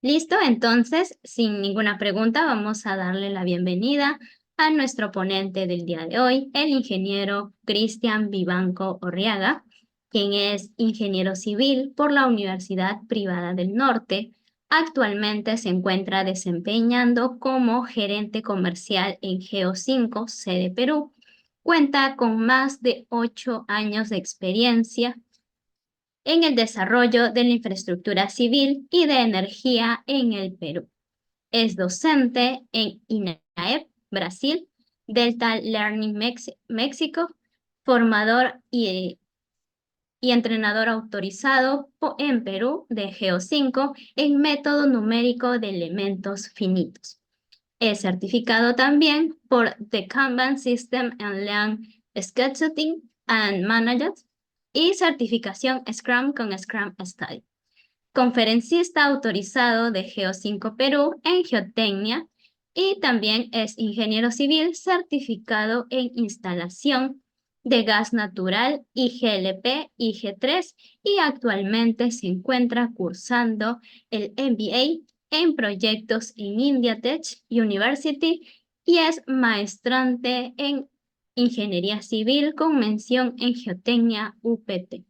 Listo, entonces, sin ninguna pregunta, vamos a darle la bienvenida a nuestro ponente del día de hoy, el ingeniero Cristian Vivanco Orriaga, quien es ingeniero civil por la Universidad Privada del Norte. Actualmente se encuentra desempeñando como gerente comercial en Geo5, sede Perú. Cuenta con más de 8 años de experiencia en el desarrollo de la infraestructura civil y de energía en el Perú. Es docente en INAEP, Brasil, Delta Learning México, formador y entrenador autorizado en Perú de Geo5 en método numérico de elementos finitos. Es certificado también por The Kanban System and Lean Scheduling and Management y certificación Scrum con Scrum Study. Conferencista autorizado de Geo5 Perú en geotecnia y también es ingeniero civil certificado en instalación de gas natural IGLP IG3 y actualmente se encuentra cursando el MBA en proyectos en India Tech University y es maestrante en ingeniería civil con mención en geotecnia UPT,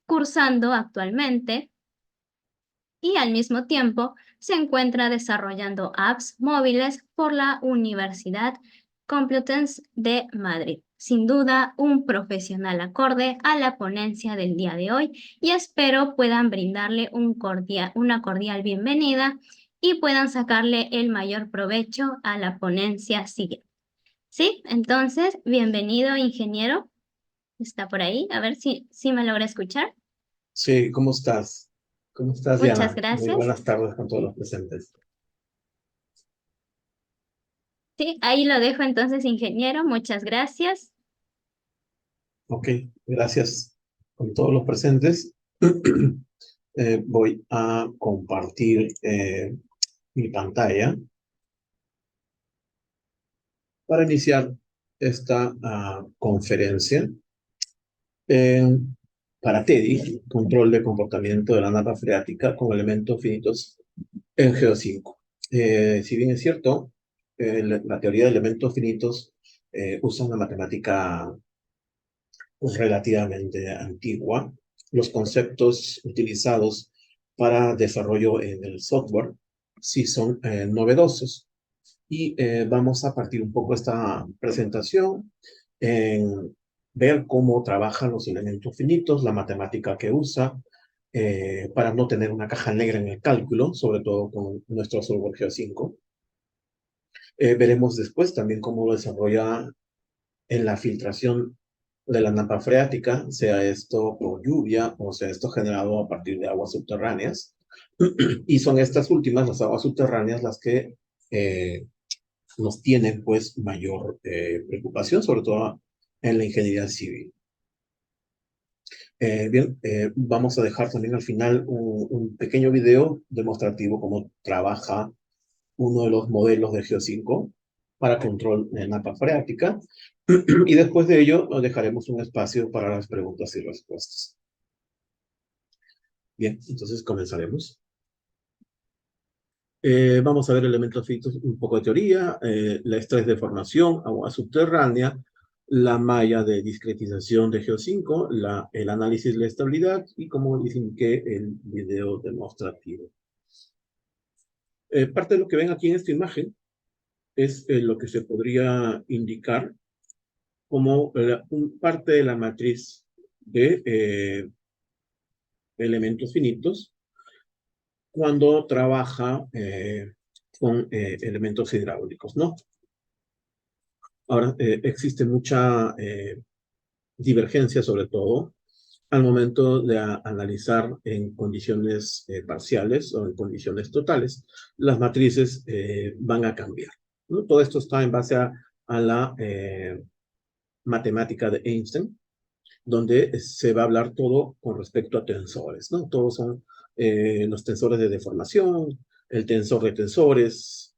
cursando actualmente y al mismo tiempo se encuentra desarrollando apps móviles por la Universidad Complutense de Madrid. Sin duda, un profesional acorde a la ponencia del día de hoy y espero puedan brindarle una cordial bienvenida y puedan sacarle el mayor provecho a la ponencia siguiente. Sí, entonces, bienvenido, ingeniero. ¿Está por ahí? A ver si me logra escuchar. Sí, ¿cómo estás? ¿Cómo estás, Muchas Diana? Muy gracias. buenas tardes con todos los presentes. Sí, ahí lo dejo entonces, ingeniero. Muchas gracias. Ok, gracias con todos los presentes. Voy a compartir mi pantalla para iniciar esta conferencia en- para TEDI, control de comportamiento de la napa freática con elementos finitos en Geo5. Si bien es cierto, la teoría de elementos finitos usa una matemática relativamente antigua. Los conceptos utilizados para desarrollo en el software sí son novedosos. Y vamos a partir un poco esta presentación en ver cómo trabajan los elementos finitos, la matemática que usa, para no tener una caja negra en el cálculo, sobre todo con nuestro software Geo5. Veremos después también cómo lo desarrolla en la filtración de la napa freática, sea esto por lluvia o sea esto generado a partir de aguas subterráneas. Y son estas últimas, las aguas subterráneas, las que nos tienen pues mayor preocupación, sobre todo en la ingeniería civil. Bien, vamos a dejar también al final un pequeño video demostrativo cómo trabaja uno de los modelos de Geo5 para control de napa freática. Y después de ello dejaremos un espacio para las preguntas y respuestas. Bien, entonces comenzaremos. Vamos a ver elementos finitos, un poco de teoría, la estrés de formación, agua subterránea, la malla de discretización de Geo5, el análisis de la estabilidad y como dicen que el video demostrativo. Parte de lo que ven aquí en esta imagen es lo que se podría indicar como parte de la matriz de elementos finitos cuando trabaja con elementos hidráulicos, ¿no? Ahora, existe mucha divergencia, sobre todo, al momento de analizar en condiciones parciales o en condiciones totales. Las matrices van a cambiar, ¿no? Todo esto está en base a la matemática de Einstein, donde se va a hablar todo con respecto a tensores, ¿no? Todos son los tensores de deformación, el tensor de tensores,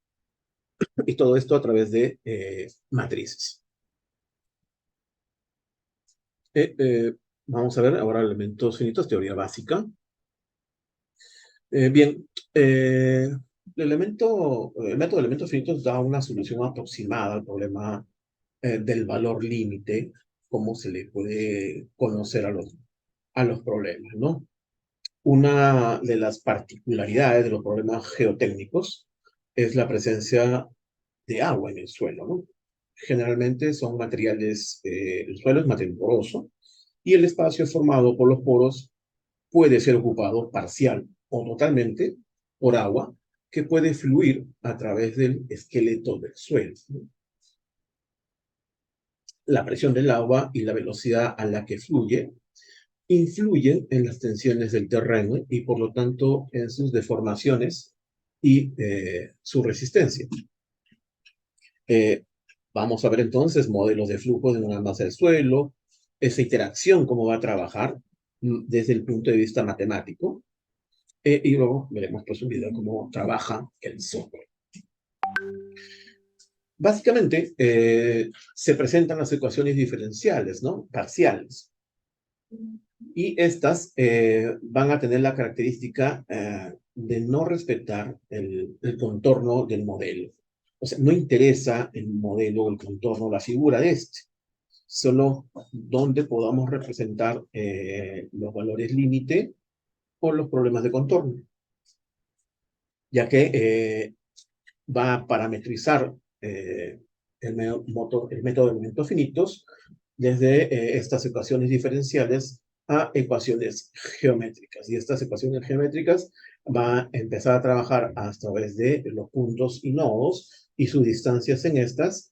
y todo esto a través de matrices. Vamos a ver ahora elementos finitos, teoría básica. Bien, El método de elementos finitos da una solución aproximada al problema del valor límite, como se le puede conocer a los problemas, ¿no? Una de las particularidades de los problemas geotécnicos es la presencia de agua en el suelo, ¿no? Generalmente son materiales, el suelo es material poroso y el espacio formado por los poros puede ser ocupado parcial o totalmente por agua que puede fluir a través del esqueleto del suelo, ¿no? La presión del agua y la velocidad a la que fluye influyen en las tensiones del terreno y por lo tanto en sus deformaciones y su resistencia. Eh, Vamos a ver entonces modelos de flujo de una masa del suelo, esa interacción, cómo va a trabajar desde el punto de vista matemático, y luego veremos pues un video cómo trabaja el software. Básicamente, se presentan las ecuaciones diferenciales, ¿no? Parciales. Y estas van a tener la característica de no respetar el contorno del modelo. O sea, no interesa el modelo, el contorno, la figura de este. Solo donde podamos representar los valores límite o los problemas de contorno. Ya que va a parametrizar el método de elementos finitos desde estas ecuaciones diferenciales a ecuaciones geométricas. Y estas ecuaciones geométricas van a empezar a trabajar a través de los puntos y nodos y sus distancias en estas,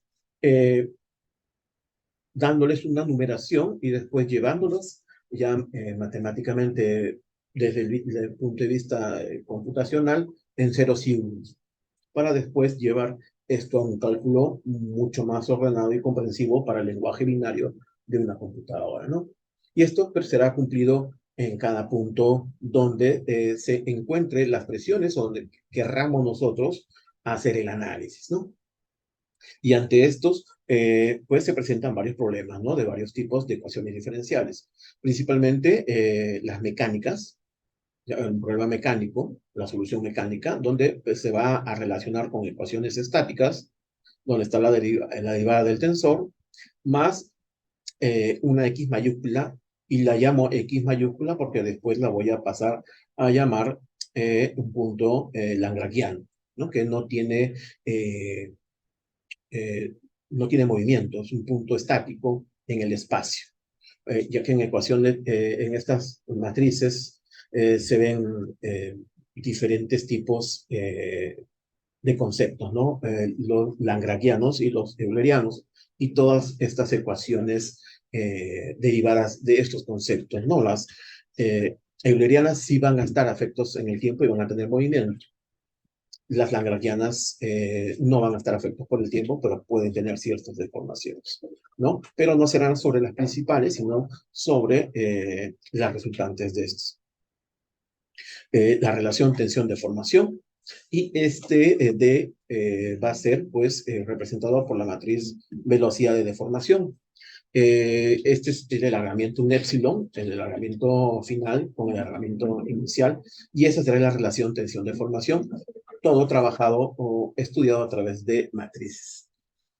dándoles una numeración y después llevándolas ya matemáticamente desde el punto de vista computacional en ceros y unos, para después llevar esto a un cálculo mucho más ordenado y comprensivo para el lenguaje binario de una computadora, ¿no? Y esto pues, será cumplido en cada punto donde se encuentre las presiones o donde querramos nosotros hacer el análisis, ¿no? Y ante estos, pues se presentan varios problemas, ¿no? De varios tipos de ecuaciones diferenciales. Principalmente las mecánicas, un problema mecánico, la solución mecánica, donde pues, se va a relacionar con ecuaciones estáticas, donde está la derivada del tensor, más una X mayúscula, y la llamo X mayúscula porque después la voy a pasar a llamar un punto lagrangiano, ¿no? Que eh, no tiene movimiento, es un punto estático en el espacio, ya que en ecuaciones, en estas matrices se ven diferentes tipos de conceptos, ¿no? Los lagrangianos y los eulerianos, y todas estas ecuaciones derivadas de estos conceptos, ¿no? Las eulerianas sí van a estar afectos en el tiempo y van a tener movimiento. Las lagrangianas no van a estar afectadas por el tiempo, pero pueden tener ciertas deformaciones, ¿no? Pero no serán sobre las principales, sino sobre las resultantes de estas. La relación tensión-deformación, y va a ser, pues, representado por la matriz velocidad de deformación. Este es el alargamiento, un épsilon, el alargamiento final con el alargamiento inicial, y esa será la relación tensión-deformación, todo trabajado o estudiado a través de matrices.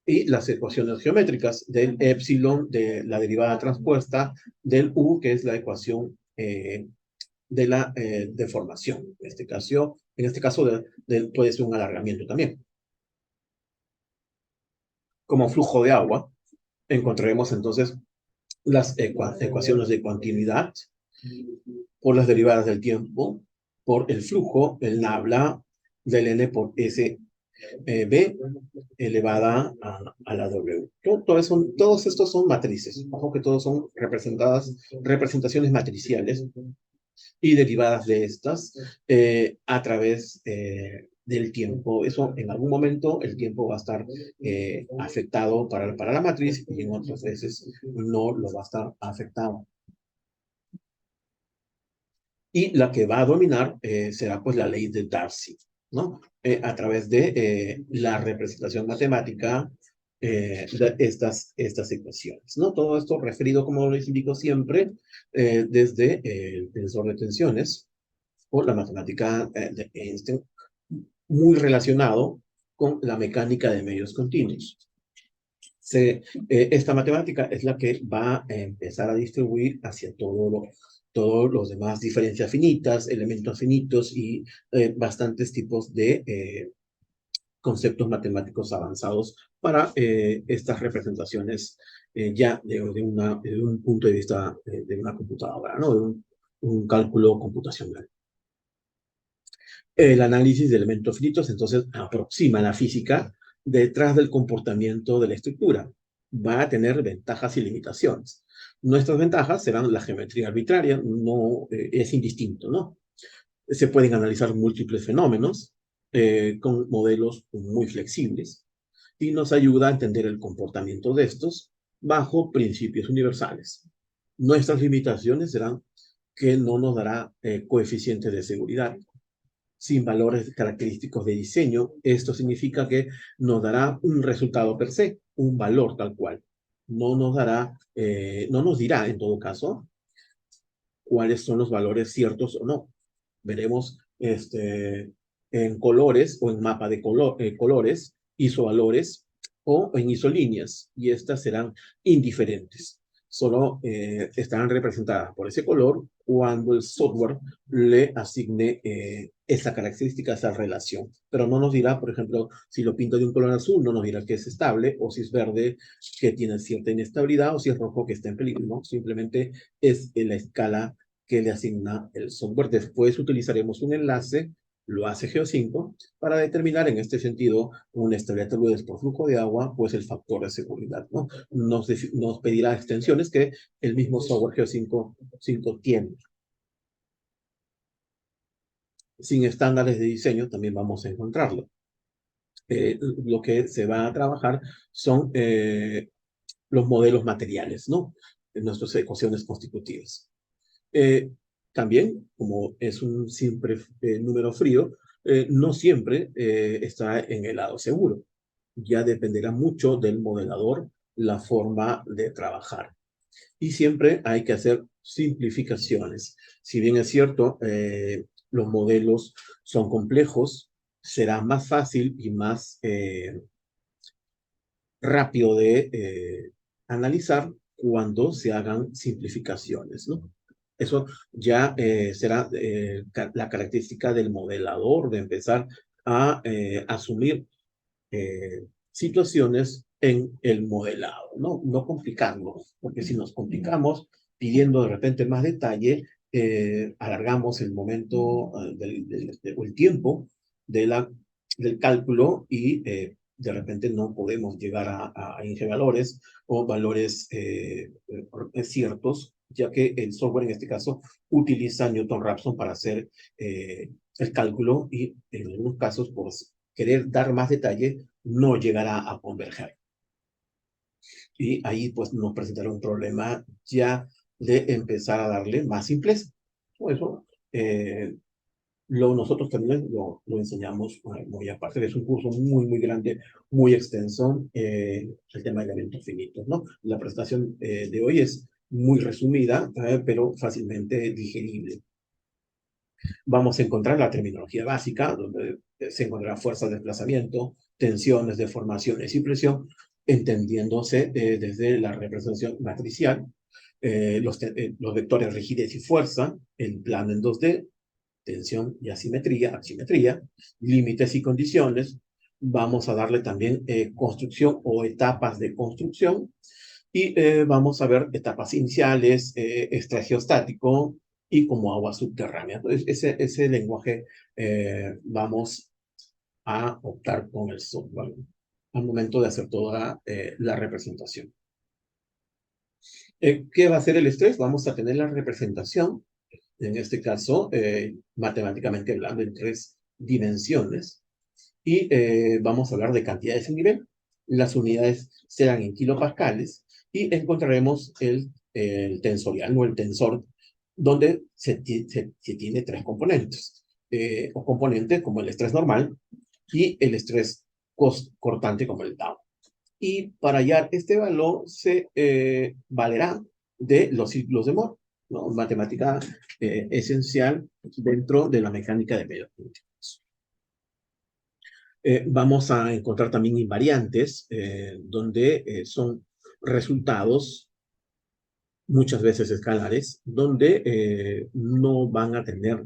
Y las ecuaciones geométricas del épsilon, de la derivada transpuesta, del U, que es la ecuación de la deformación. En este caso puede ser un alargamiento también. Como flujo de agua, encontraremos entonces las ecuaciones de continuidad por las derivadas del tiempo, por el flujo, el nabla del n por s b elevada a la w. Todos estos son matrices. Ojo que todos son representaciones matriciales y derivadas de estas a través del tiempo. Eso en algún momento el tiempo va a estar afectado para la matriz y en otras veces no lo va a estar afectado. Y la que va a dominar será pues la ley de Darcy, ¿no? A través de la representación matemática de estas ecuaciones, ¿no? Todo esto referido, como les indico siempre, desde el tensor de tensiones, o la matemática de Einstein, muy relacionado con la mecánica de medios continuos. Esta matemática es la que va a empezar a distribuir hacia todos los demás diferencias finitas, elementos finitos y bastantes tipos de conceptos matemáticos avanzados para estas representaciones ya de un punto de vista de una computadora, ¿no? Un cálculo computacional. El análisis de elementos finitos entonces aproxima la física detrás del comportamiento de la estructura. Va a tener ventajas y limitaciones. Nuestras ventajas serán la geometría arbitraria, no es indistinto, ¿no? Se pueden analizar múltiples fenómenos con modelos muy flexibles y nos ayuda a entender el comportamiento de estos bajo principios universales. Nuestras limitaciones serán que no nos dará coeficientes de seguridad sin valores característicos de diseño. Esto significa que nos dará un resultado per se, un valor tal cual. No nos dirá, en todo caso, cuáles son los valores ciertos o no. Veremos en colores o en mapa de colores, isovalores o en isolíneas, y estas serán indiferentes. Solo estarán representadas por ese color cuando el software le asigne esa característica, esa relación. Pero no nos dirá, por ejemplo, si lo pinto de un color azul, no nos dirá que es estable, o si es verde, que tiene cierta inestabilidad, o si es rojo, que está en peligro, ¿no? Simplemente es en la escala que le asigna el software. Después utilizaremos un enlace, lo hace Geo5, para determinar en este sentido una estabilidad de fluidos por flujo de agua, pues el factor de seguridad, ¿no? Nos pedirá extensiones que el mismo software Geo5 tiene. Sin estándares de diseño también vamos a encontrarlo. Lo que se va a trabajar son los modelos materiales, ¿no? En nuestras ecuaciones constitutivas. También, como es un simple número frío, no siempre está en el lado seguro. Ya dependerá mucho del modelador la forma de trabajar. Y siempre hay que hacer simplificaciones. Si bien es cierto, los modelos son complejos, será más fácil y más rápido de analizar cuando se hagan simplificaciones, ¿no? Eso ya será la característica del modelador, de empezar a asumir situaciones en el modelado, ¿no? No complicarlo, porque si nos complicamos pidiendo de repente más detalle, alargamos el momento o el tiempo de del cálculo y de repente no podemos llegar a valores o valores ciertos, ya que el software en este caso utiliza Newton-Raphson para hacer el cálculo y en algunos casos, pues, querer dar más detalle no llegará a converger. Y ahí pues nos presentará un problema ya de empezar a darle más simpleza. Por eso nosotros también lo enseñamos muy aparte. Es un curso muy grande, muy extenso, el tema de elementos finitos, ¿no? La presentación de hoy es muy resumida, pero fácilmente digerible. Vamos a encontrar la terminología básica, donde se encontrará fuerzas de desplazamiento, tensiones, deformaciones y presión, entendiéndose desde la representación matricial, los vectores rigidez y fuerza, el plano en 2D, tensión y asimetría, límites y condiciones. Vamos a darle también construcción o etapas de construcción, y vamos a ver etapas iniciales, estrageostático y como agua subterránea. Entonces, ese lenguaje vamos a optar con el software al momento de hacer toda la representación. ¿Qué va a hacer el estrés? Vamos a tener la representación, en este caso, matemáticamente hablando, en 3 dimensiones. Y vamos a hablar de cantidades en nivel. Las unidades serán en kilopascales y encontraremos el tensorial o el tensor, donde se tiene 3 componentes. O componentes como el estrés normal y el estrés cortante como el tau. Y para hallar este valor se valerá de los ciclos de Moore. ¿no? Matemática esencial dentro de la mecánica de medios científicos. Vamos a encontrar también invariantes, donde son resultados muchas veces escalares, donde no van a tener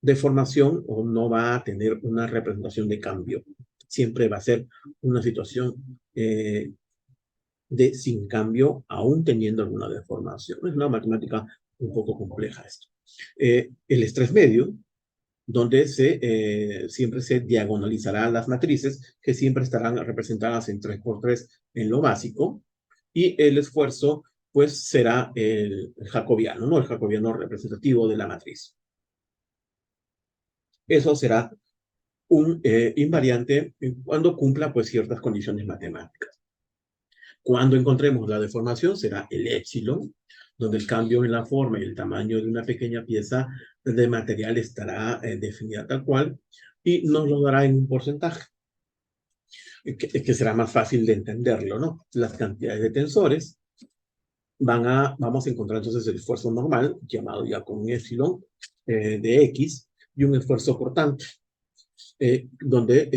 deformación o no va a tener una representación de cambio. Siempre va a ser una situación de sin cambio, aún teniendo alguna deformación. Es una matemática un poco compleja esto. El estrés medio, donde siempre se diagonalizarán las matrices, que siempre estarán representadas en 3×3 en lo básico, y el esfuerzo, pues, será el jacobiano, ¿no? El jacobiano representativo de la matriz. Eso será un invariante cuando cumpla, pues, ciertas condiciones matemáticas. Cuando encontremos la deformación será el épsilon, donde el cambio en la forma y el tamaño de una pequeña pieza de material estará definida tal cual y nos lo dará en un porcentaje, que será más fácil de entenderlo, ¿no? Las cantidades de tensores vamos a encontrar entonces el esfuerzo normal, llamado ya con un épsilon de X, y un esfuerzo cortante, donde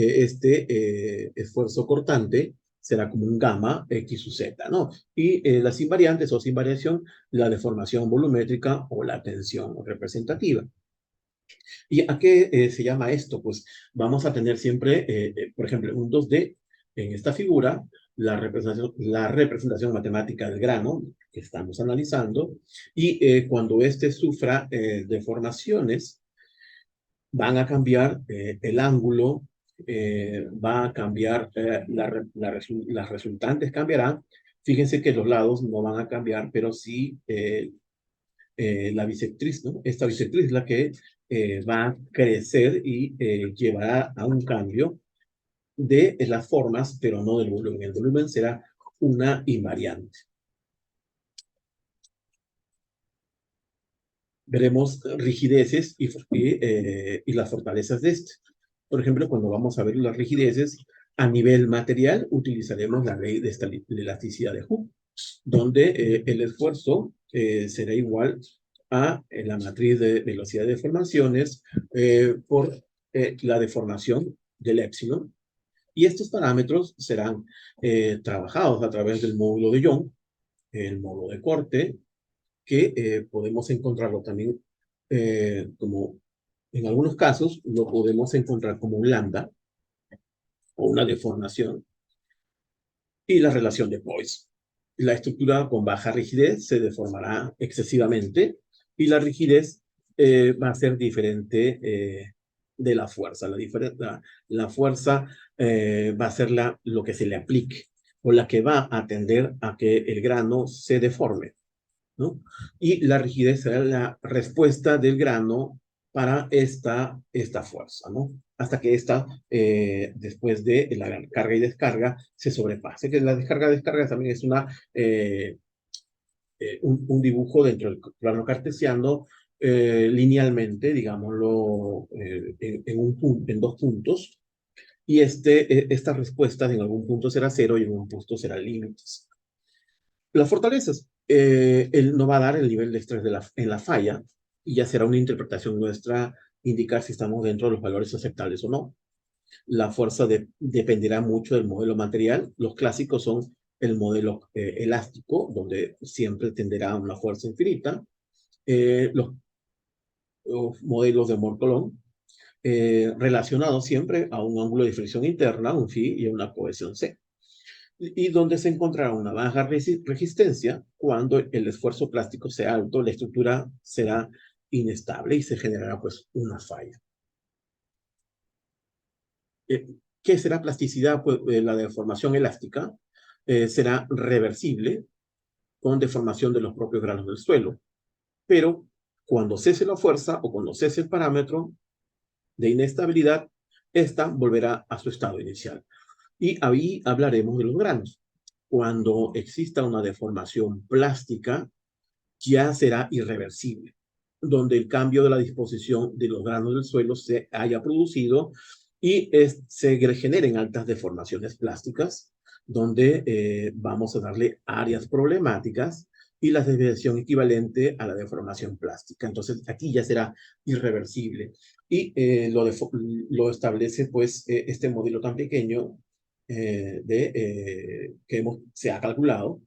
esfuerzo cortante será como un gamma X sub Z, ¿no? Y las invariantes o sin variación, la deformación volumétrica o la tensión representativa. ¿Y a qué se llama esto? Pues vamos a tener siempre, por ejemplo, un 2D en esta figura, la representación matemática del grano que estamos analizando, y cuando éste sufra deformaciones, van a cambiar el ángulo, va a cambiar, las resultantes cambiarán. Fíjense que los lados no van a cambiar, pero sí la bisectriz, ¿no? Esta bisectriz es la que va a crecer y llevará a un cambio de las formas, pero no del volumen. El volumen será una invariante. Veremos rigideces y las fortalezas de este. Por ejemplo, cuando vamos a ver las rigideces a nivel material, utilizaremos la ley de elasticidad de Hooke, donde el esfuerzo será igual a la matriz de velocidad de deformaciones por la deformación del épsilon. Y estos parámetros serán trabajados a través del módulo de Young, el módulo de corte, que podemos encontrarlo también como, en algunos casos, lo podemos encontrar como un lambda o una deformación, y la relación de Poisson. La estructura con baja rigidez se deformará excesivamente y la rigidez va a ser diferente de la fuerza. La fuerza va a ser lo que se le aplique o la que va a tender a que el grano se deforme, ¿no? Y la rigidez será la respuesta del grano para esta fuerza, ¿no? Hasta que después de la carga y descarga, se sobrepase. Que la descarga también es un dibujo dentro del plano cartesiano, linealmente, digámoslo, en 2 puntos. Y esta respuesta en algún punto será 0 y en un punto será límites. Las fortalezas. Él no va a dar el nivel de estrés en la falla, y ya será una interpretación nuestra indicar si estamos dentro de los valores aceptables o no. La fuerza dependerá mucho del modelo material. Los clásicos son el modelo elástico, donde siempre tenderá a una fuerza infinita. Los modelos de Mohr-Coulomb, relacionados siempre a un ángulo de fricción interna, un phi, y a una cohesión C. Y donde se encontrará una baja resistencia cuando el esfuerzo plástico sea alto, la estructura será inestable y se generará, pues, una falla. ¿Qué será plasticidad? Pues la deformación elástica será reversible con deformación de los propios granos del suelo, pero cuando cese la fuerza o cuando cese el parámetro de inestabilidad, esta volverá a su estado inicial. Y ahí hablaremos de los granos. Cuando exista una deformación plástica, ya será irreversible, donde el cambio de la disposición de los granos del suelo se haya producido y se generen altas deformaciones plásticas, donde vamos a darle áreas problemáticas y la desviación equivalente a la deformación plástica. Entonces, aquí ya será irreversible. Y lo establece, pues, este modelo tan pequeño que se ha calculado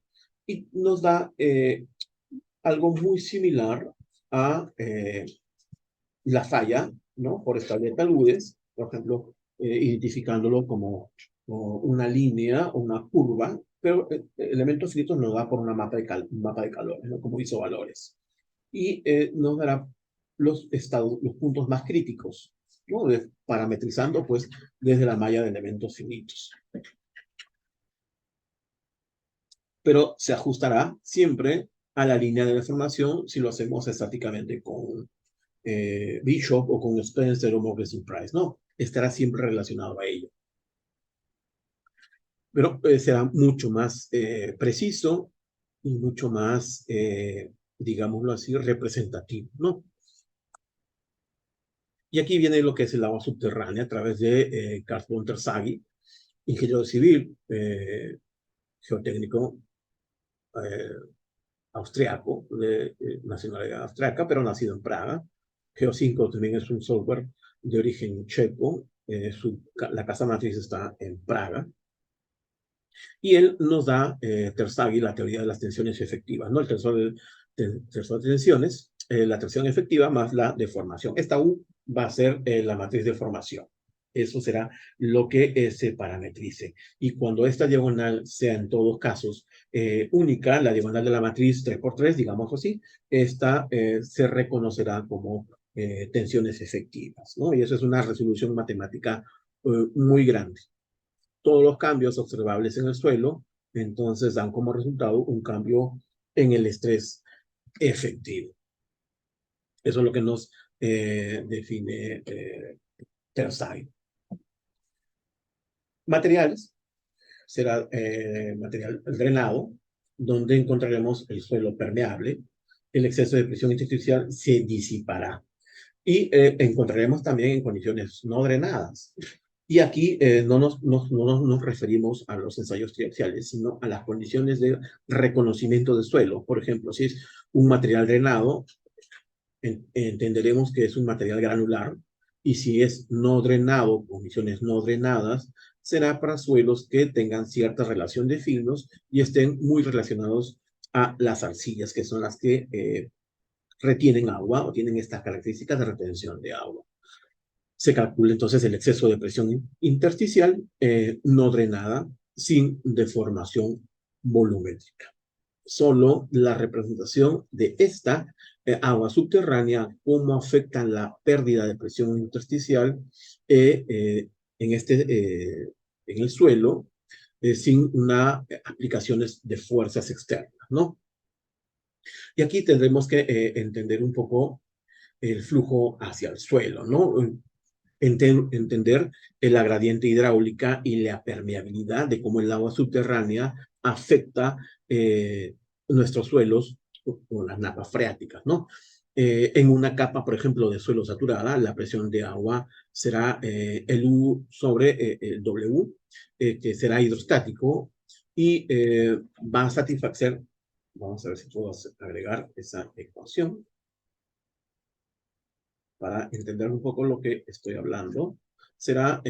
y nos da algo muy similar a la falla, ¿no? Por estabilidad de taludes, por ejemplo, identificándolo como una línea o una curva, pero elementos finitos nos da por un mapa de calores, ¿no? Como isovalores. Y nos dará los puntos más críticos, ¿no? Parametrizando, pues, desde la malla de elementos finitos. Pero se ajustará siempre a la línea de deformación si lo hacemos estáticamente con Bishop o con Spencer o Morrison Price. No, estará siempre relacionado a ello. Pero será mucho más preciso y mucho más, digámoslo así, representativo, ¿no? Y aquí viene lo que es el agua subterránea a través de Carl von Terzaghi, ingeniero civil, geotécnico austriaco, de nacionalidad austriaca, pero nacido en Praga. Geo5 también es un software de origen checo. La casa matriz está en Praga. Y él nos da, Terzaghi, la teoría de las tensiones efectivas, ¿no? El tensor de tensiones, la tensión efectiva más la deformación. Esta U va a ser la matriz de formación. Eso será lo que se parametrice. Y cuando esta diagonal sea en todos casos única, la diagonal de la matriz 3×3, digamos así, esta se reconocerá como tensiones efectivas, ¿no? Y eso es una resolución matemática muy grande. Todos los cambios observables en el suelo, entonces dan como resultado un cambio en el estrés efectivo. Eso es lo que nos define Terzaghi. Materiales, será material drenado, donde encontraremos el suelo permeable, el exceso de presión intersticial se disipará. Y encontraremos también en condiciones no drenadas. Y aquí no nos referimos a los ensayos triaxiales, sino a las condiciones de reconocimiento del suelo. Por ejemplo, si es un material drenado, entenderemos que es un material granular, y si es no drenado, condiciones no drenadas, será para suelos que tengan cierta relación de finos y estén muy relacionados a las arcillas, que son las que retienen agua o tienen estas características de retención de agua. Se calcula entonces el exceso de presión intersticial no drenada sin deformación volumétrica. Solo la representación de esta agua subterránea, cómo afecta la pérdida de presión intersticial en el suelo, sin aplicaciones de fuerzas externas, ¿no? Y aquí tendremos que entender un poco el flujo hacia el suelo, ¿no? Entender la gradiente hidráulica y la permeabilidad de cómo el agua subterránea afecta nuestros suelos o las napas freáticas, ¿no? En una capa, por ejemplo, de suelo saturada, la presión de agua será el U sobre el W, que será hidrostático y va a satisfacer, vamos a ver si puedo agregar esa ecuación para entender un poco lo que estoy hablando, será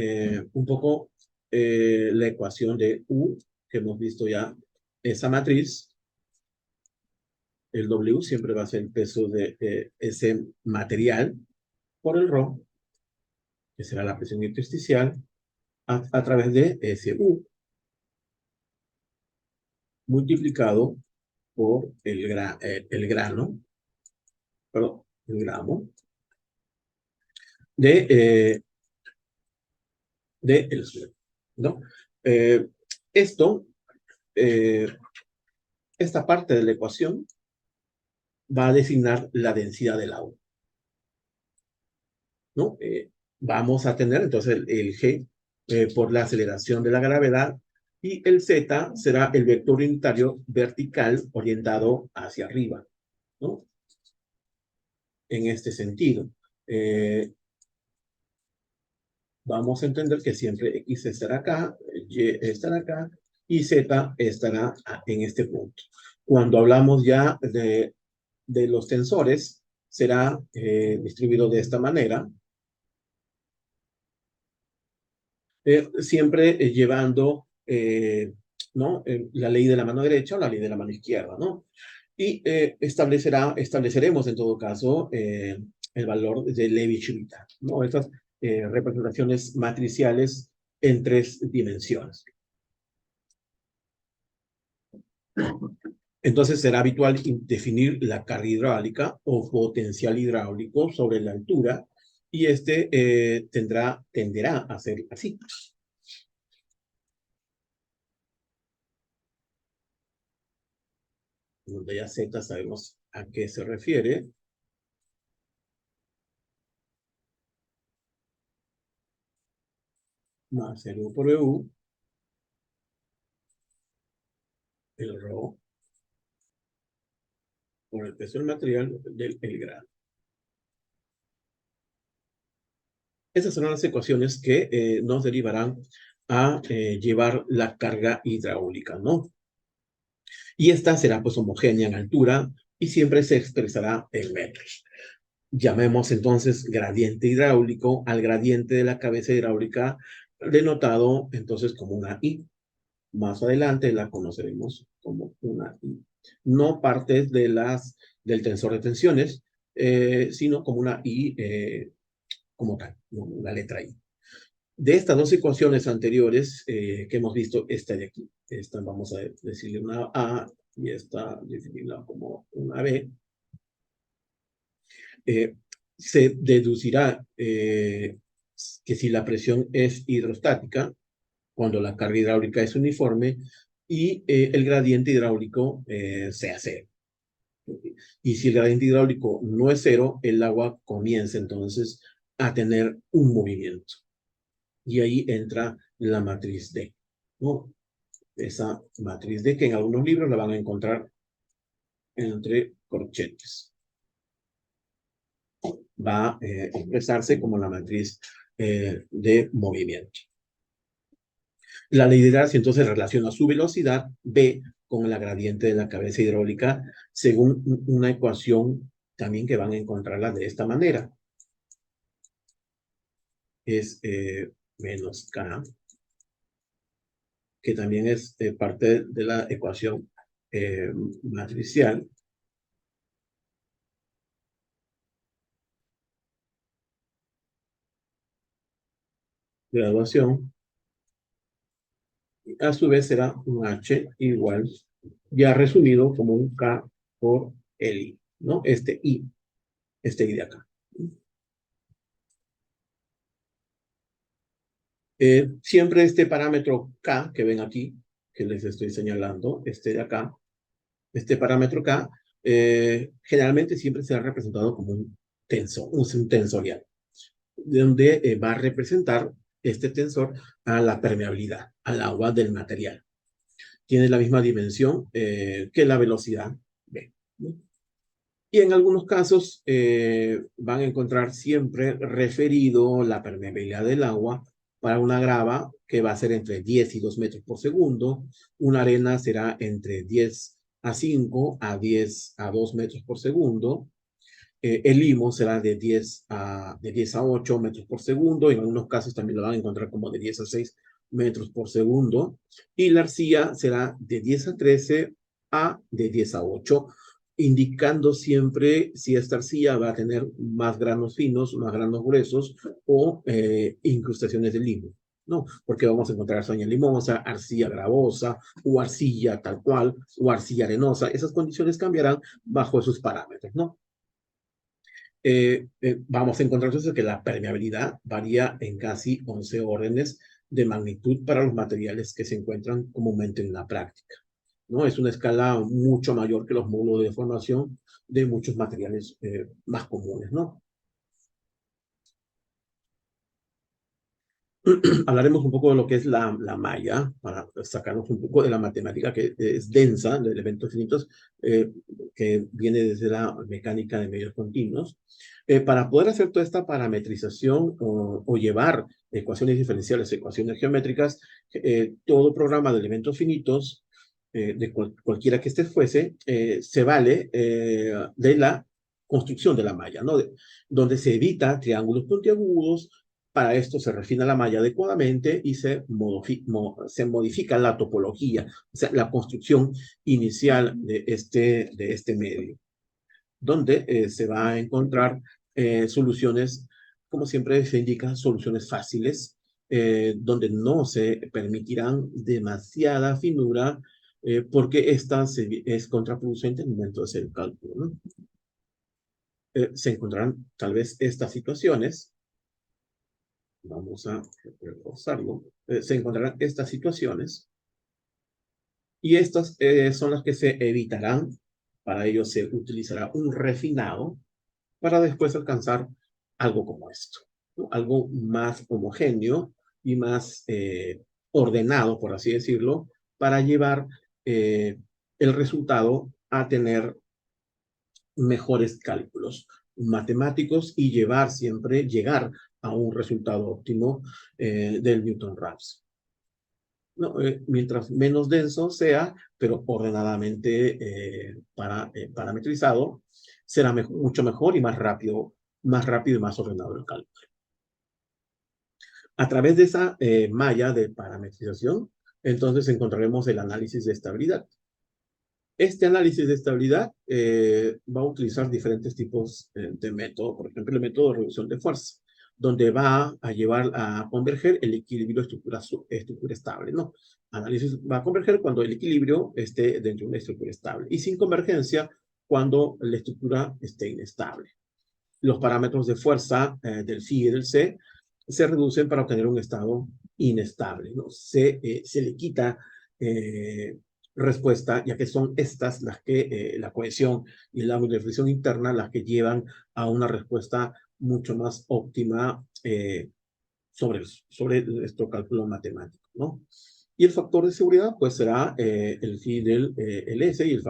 un poco la ecuación de U, que hemos visto ya, esa matriz. El W siempre va a ser el peso de ese material por el ρ, que será la presión intersticial, a través de ese U, multiplicado por el grano, perdón, el gramo, de el suelo, ¿no? Esto, esta parte de la ecuación va a designar la densidad del agua, ¿no? Vamos a tener entonces el G por la aceleración de la gravedad, y el Z será el vector unitario vertical orientado hacia arriba, ¿no? En este sentido. Vamos a entender que siempre X estará acá, Y estará acá, y Z estará en este punto. Cuando hablamos ya de los tensores, será distribuido de esta manera, siempre llevando ¿no? La ley de la mano derecha o la ley de la mano izquierda, ¿no? Y estableceremos en todo caso el valor de Levi-Shulita, ¿no? Estas representaciones matriciales en 3 dimensiones. Entonces será habitual definir la carga hidráulica o potencial hidráulico sobre la altura y tenderá a ser así. Donde ya Z sabemos a qué se refiere. Más el U por EU, el ρ por el peso del material del grado. Esas son las ecuaciones que nos derivarán a llevar la carga hidráulica, ¿no? Y esta será pues homogénea en altura y siempre se expresará en metros. Llamemos entonces gradiente hidráulico al gradiente de la cabeza hidráulica, denotado entonces como una I. Más adelante la conoceremos como una I. No parte del tensor de tensiones, sino como una I como tal, la letra I. De estas 2 ecuaciones anteriores que hemos visto, esta de aquí, esta vamos a decirle una A y esta definirla como una B, se deducirá que si la presión es hidrostática, cuando la carga hidráulica es uniforme, y el gradiente hidráulico sea 0. Y si el gradiente hidráulico no es 0, el agua comienza entonces a tener un movimiento. Y ahí entra la matriz D, ¿no? Esa matriz D que en algunos libros la van a encontrar entre corchetes. Va a expresarse como la matriz de movimiento. La ley de Darcy entonces relaciona su velocidad B con la gradiente de la cabeza hidráulica según una ecuación también que van a encontrarla de esta manera. Es menos K, que también es parte de la ecuación matricial. Graduación. A su vez será un H igual, ya resumido como un K por el I, ¿no? Este I de acá. Siempre este parámetro K que ven aquí, que les estoy señalando, de acá, este parámetro K, generalmente siempre será representado como un tensor, un tensorial, donde va a representar este tensor a la permeabilidad, al agua del material. Tiene la misma dimensión que la velocidad V, ¿no? Y en algunos casos van a encontrar siempre referido la permeabilidad del agua para una grava que va a ser entre 10 y 2 metros por segundo. Una arena será entre 10 a 5 a 10 a 2 metros por segundo. El limo será de 10 a 8 metros por segundo. En algunos casos también lo van a encontrar como de 10 a 6 metros por segundo. Y la arcilla será de 10 a 13 a de 10 a 8, indicando siempre si esta arcilla va a tener más granos finos, más granos gruesos o incrustaciones de limo, ¿no? Porque vamos a encontrar arcilla limosa, arcilla gravosa o arcilla tal cual o arcilla arenosa. Esas condiciones cambiarán bajo esos parámetros, ¿no? Vamos a encontrar entonces que la permeabilidad varía en casi 11 órdenes de magnitud para los materiales que se encuentran comúnmente en la práctica, ¿no? Es una escala mucho mayor que los módulos de deformación de muchos materiales más comunes, ¿no? Hablaremos un poco de lo que es la malla, para sacarnos un poco de la matemática que es densa, de elementos finitos, que viene desde la mecánica de medios continuos. Para poder hacer toda esta parametrización o llevar ecuaciones diferenciales, ecuaciones geométricas, todo programa de elementos finitos cualquiera que este fuese, se vale de la construcción de la malla, ¿no? Donde se evita triángulos puntiagudos. Para esto se refina la malla adecuadamente y se modifica la topología, o sea, la construcción inicial de este medio, donde se va a encontrar soluciones, como siempre se indica, soluciones fáciles, donde no se permitirán demasiada finura, porque esta es contraproducente en el momento de hacer el cálculo, ¿no? Se encontrarán tal vez estas situaciones. Vamos a reforzarlo. Se encontrarán estas situaciones y estas son las que se evitarán. Para ello se utilizará un refinado para después alcanzar algo como esto, ¿no? Algo más homogéneo y más ordenado, por así decirlo, para llevar el resultado a tener mejores cálculos matemáticos y llegar a un resultado óptimo del Newton-Raphs. No, mientras menos denso sea, pero ordenadamente parametrizado, será mucho mejor y más rápido y más ordenado el cálculo. A través de esa malla de parametrización, entonces encontraremos el análisis de estabilidad. Este análisis de estabilidad va a utilizar diferentes tipos de método, por ejemplo, el método de reducción de fuerza, donde va a llevar a converger el equilibrio estructura estable, ¿no? Análisis va a converger cuando el equilibrio esté dentro de una estructura estable y sin convergencia cuando la estructura esté inestable. Los parámetros de fuerza del phi y del c se reducen para obtener un estado inestable, ¿no? Se le quita respuesta, ya que son estas las que la cohesión y el ángulo de fricción interna las que llevan a una respuesta mucho más óptima sobre nuestro cálculo matemático, ¿no? Y el factor de seguridad, pues será el phi del el S y el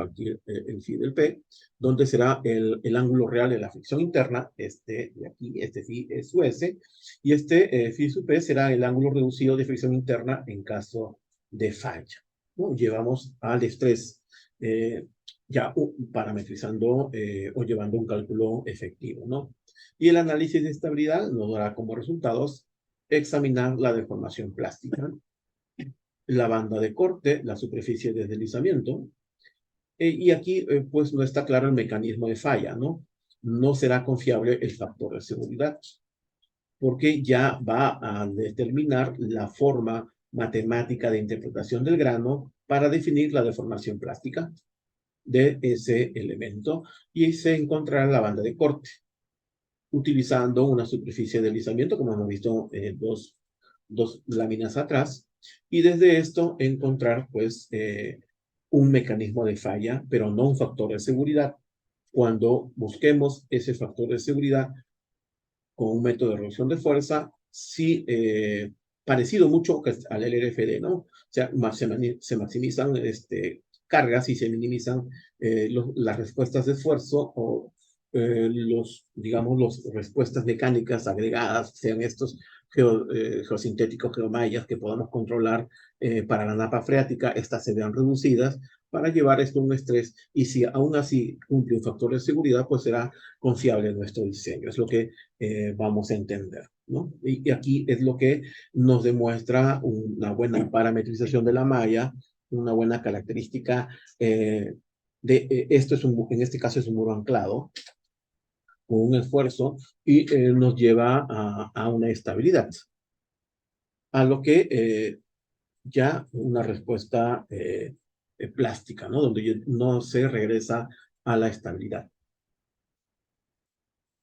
phi del P, donde será el ángulo real de la fricción interna, de aquí, este phi es su S, y este phi su P será el ángulo reducido de fricción interna en caso de falla, ¿no? Llevamos al estrés ya parametrizando o llevando un cálculo efectivo, ¿no? Y el análisis de estabilidad nos dará como resultados examinar la deformación plástica, la banda de corte, la superficie de deslizamiento, y aquí pues no está claro el mecanismo de falla, ¿no? No será confiable el factor de seguridad, porque ya va a determinar la forma matemática de interpretación del grano para definir la deformación plástica de ese elemento, y se encontrará la banda de corte, utilizando una superficie de deslizamiento, como hemos visto en dos láminas atrás, y desde esto encontrar pues un mecanismo de falla, pero no un factor de seguridad. Cuando busquemos ese factor de seguridad con un método de reducción de fuerza, sí, parecido mucho al LRFD, ¿no? O sea, se maximizan cargas y se minimizan las respuestas de esfuerzo o digamos, las respuestas mecánicas agregadas, sean estos geosintéticos, geomayas que podamos controlar para la napa freática, estas se vean reducidas para llevar esto a un estrés, y si aún así cumple un factor de seguridad, pues será confiable nuestro diseño. Es lo que vamos a entender, ¿no? Y aquí es lo que nos demuestra una buena parametrización de la malla, una buena característica en este caso es un muro anclado con un esfuerzo, y nos lleva a una estabilidad, a lo que ya una respuesta plástica, ¿no? Donde no se regresa a la estabilidad,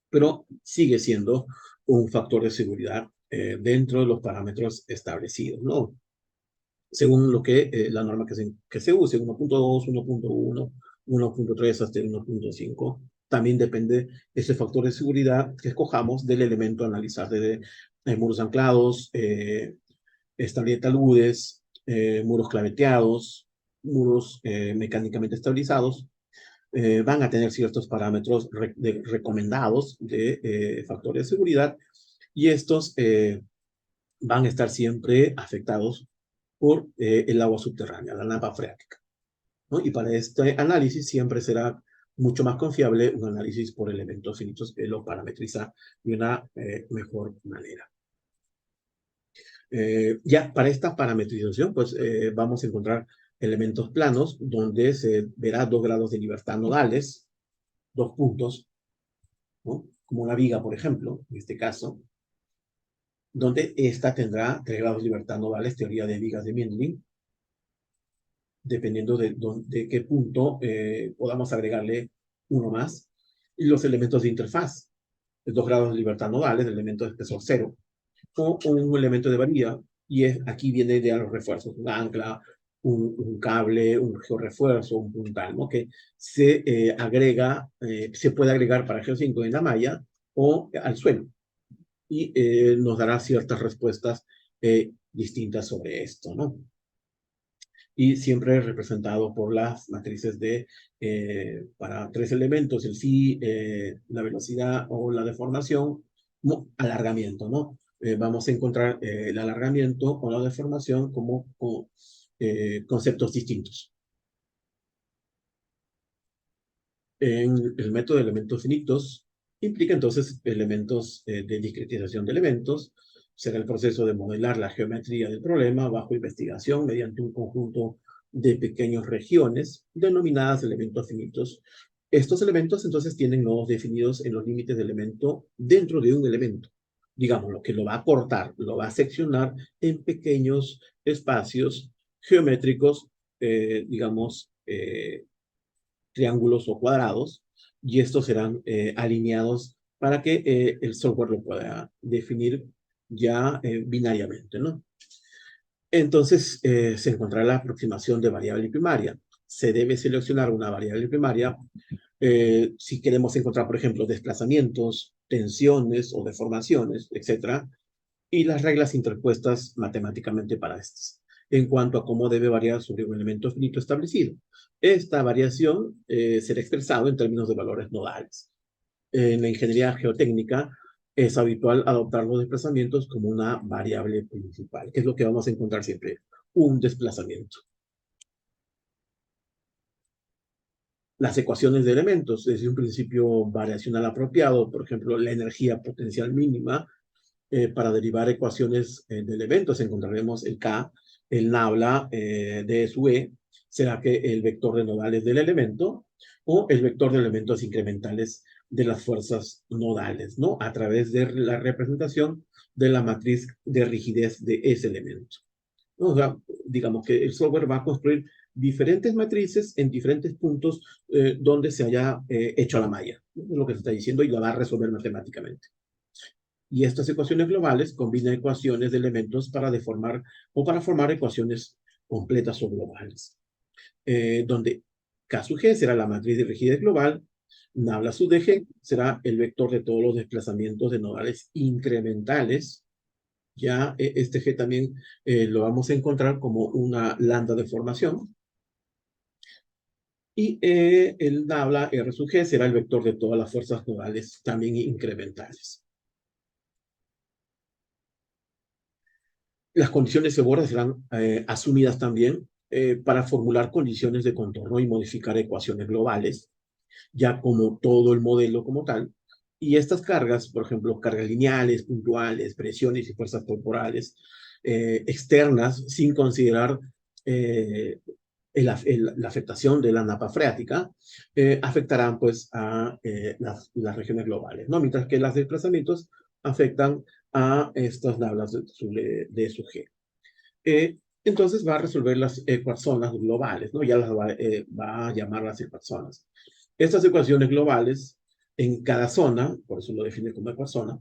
pero sigue siendo un factor de seguridad dentro de los parámetros establecidos, ¿no? Según lo que la norma que se use, 1.2, 1.1, 1.3 hasta el 1.5. También depende ese factor de seguridad que escojamos del elemento a analizar, de muros anclados, estabilidad de taludes, muros claveteados, muros mecánicamente estabilizados. Van a tener ciertos parámetros recomendados de factores de seguridad, y estos van a estar siempre afectados por el agua subterránea, la napa freática. ¿no? Y para este análisis siempre será mucho más confiable un análisis por elementos finitos que lo parametriza de una mejor manera. Ya para esta parametrización, pues vamos a encontrar elementos planos donde se verá 2 grados de libertad nodales, 2 puntos, ¿no? Como una viga, por ejemplo, en este caso, donde esta tendrá 3 grados de libertad nodales, teoría de vigas de Mindlin, dependiendo de qué punto podamos agregarle uno más. Y los elementos de interfaz, 2 grados de libertad nodales, el elemento de espesor cero, o un elemento de varilla, y aquí viene de los refuerzos, un ancla, un cable, un georrefuerzo, un puntal, ¿no? Que se agrega, se puede agregar para Geo5 en la malla o al suelo, y nos dará ciertas respuestas distintas sobre esto, ¿no? Y siempre representado por las matrices de, para 3 elementos, el phi, la velocidad o la deformación, alargamiento, ¿no? Vamos a encontrar el alargamiento o la deformación como conceptos distintos. En el método de elementos finitos implica entonces elementos de discretización de elementos. Será el proceso de modelar la geometría del problema bajo investigación mediante un conjunto de pequeñas regiones denominadas elementos finitos. Estos elementos entonces tienen nodos definidos en los límites del elemento dentro de un elemento. Digamos, lo que lo va a cortar, lo va a seccionar en pequeños espacios geométricos, digamos, triángulos o cuadrados, y estos serán alineados para que el software lo pueda definir ya binariamente, ¿no? Entonces, se encontrará la aproximación de variable primaria. Se debe seleccionar una variable primaria si queremos encontrar, por ejemplo, desplazamientos, tensiones o deformaciones, etcétera, y las reglas interpuestas matemáticamente para estas, en cuanto a cómo debe variar sobre un elemento finito establecido. Esta variación será expresada en términos de valores nodales. En la ingeniería geotécnica es habitual adoptar los desplazamientos como una variable principal, que es lo que vamos a encontrar siempre, un desplazamiento. Las ecuaciones de elementos, desde un principio variacional apropiado, por ejemplo, la energía potencial mínima, para derivar ecuaciones de elementos encontraremos el K, el nabla de sub E, será que el vector de nodales del elemento o el vector de elementos incrementales de las fuerzas nodales, ¿no? A través de la representación de la matriz de rigidez de ese elemento. O sea, digamos que el software va a construir diferentes matrices en diferentes puntos donde se haya hecho la malla, ¿no? Es lo que se está diciendo, y la va a resolver matemáticamente. Y estas ecuaciones globales combinan ecuaciones de elementos para deformar o para formar ecuaciones completas o globales, donde K sub G será la matriz de rigidez global, nabla sub de G será el vector de todos los desplazamientos de nodales incrementales. Ya este G también lo vamos a encontrar como una lambda de formación. Y el nabla R sub G será el vector de todas las fuerzas nodales también incrementales. Las condiciones de borde serán asumidas también para formular condiciones de contorno y modificar ecuaciones globales, ya como todo el modelo como tal. Y estas cargas, por ejemplo, cargas lineales, puntuales, presiones y fuerzas corporales externas, sin considerar la afectación de la napa freática, afectarán pues a las regiones globales, ¿no? Mientras que los desplazamientos afectan a estas nablas de su G. Entonces va a resolver las ecuaciones globales, ¿no? Ya las va a llamar las ecuaciones. Estas ecuaciones globales en cada zona, por eso lo define como ecuazona,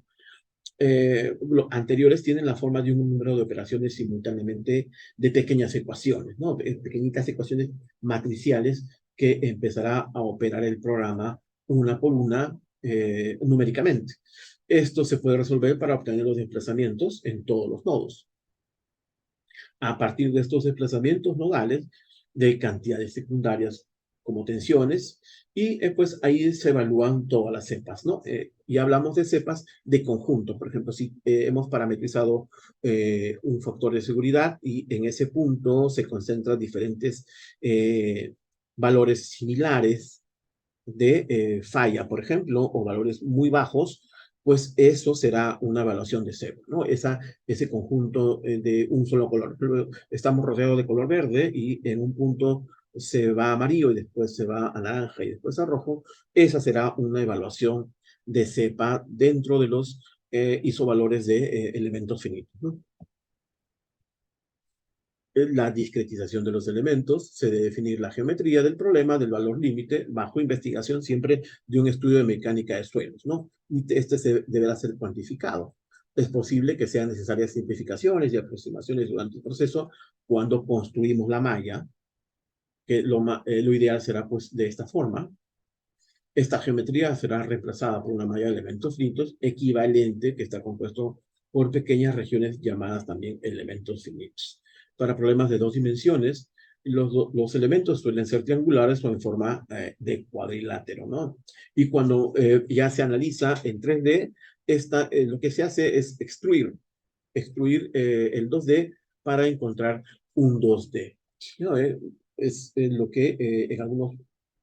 anteriores tienen la forma de un número de operaciones simultáneamente de pequeñas ecuaciones, ¿no? Pequeñitas ecuaciones matriciales que empezará a operar el programa una por una numéricamente. Esto se puede resolver para obtener los desplazamientos en todos los nodos. A partir de estos desplazamientos nodales de cantidades secundarias como tensiones, y pues ahí se evalúan todas las cepas, ¿no? Y hablamos de cepas de conjunto. Por ejemplo, si hemos parametrizado un factor de seguridad y en ese punto se concentran diferentes valores similares de falla, por ejemplo, o valores muy bajos, pues eso será una evaluación de cero, ¿no? Ese conjunto de un solo color. Estamos rodeados de color verde y en un punto se va a amarillo y después se va a naranja y después a rojo. Esa será una evaluación de cepa dentro de los isovalores de elementos finitos, ¿no? La discretización de los elementos, se debe definir la geometría del problema del valor límite bajo investigación siempre de un estudio de mecánica de suelos, ¿no? Y este deberá ser cuantificado. Es posible que sean necesarias simplificaciones y aproximaciones durante el proceso cuando construimos la malla, que lo ideal será pues de esta forma. Esta geometría será reemplazada por una malla de elementos finitos equivalente que está compuesto por pequeñas regiones llamadas también elementos finitos. Para problemas de dos dimensiones, los elementos suelen ser triangulares o en forma de cuadrilátero, ¿no? Y cuando ya se analiza en 3D, lo que se hace es extruir el 2D para encontrar un 2D. ¿No? Es lo que en algunos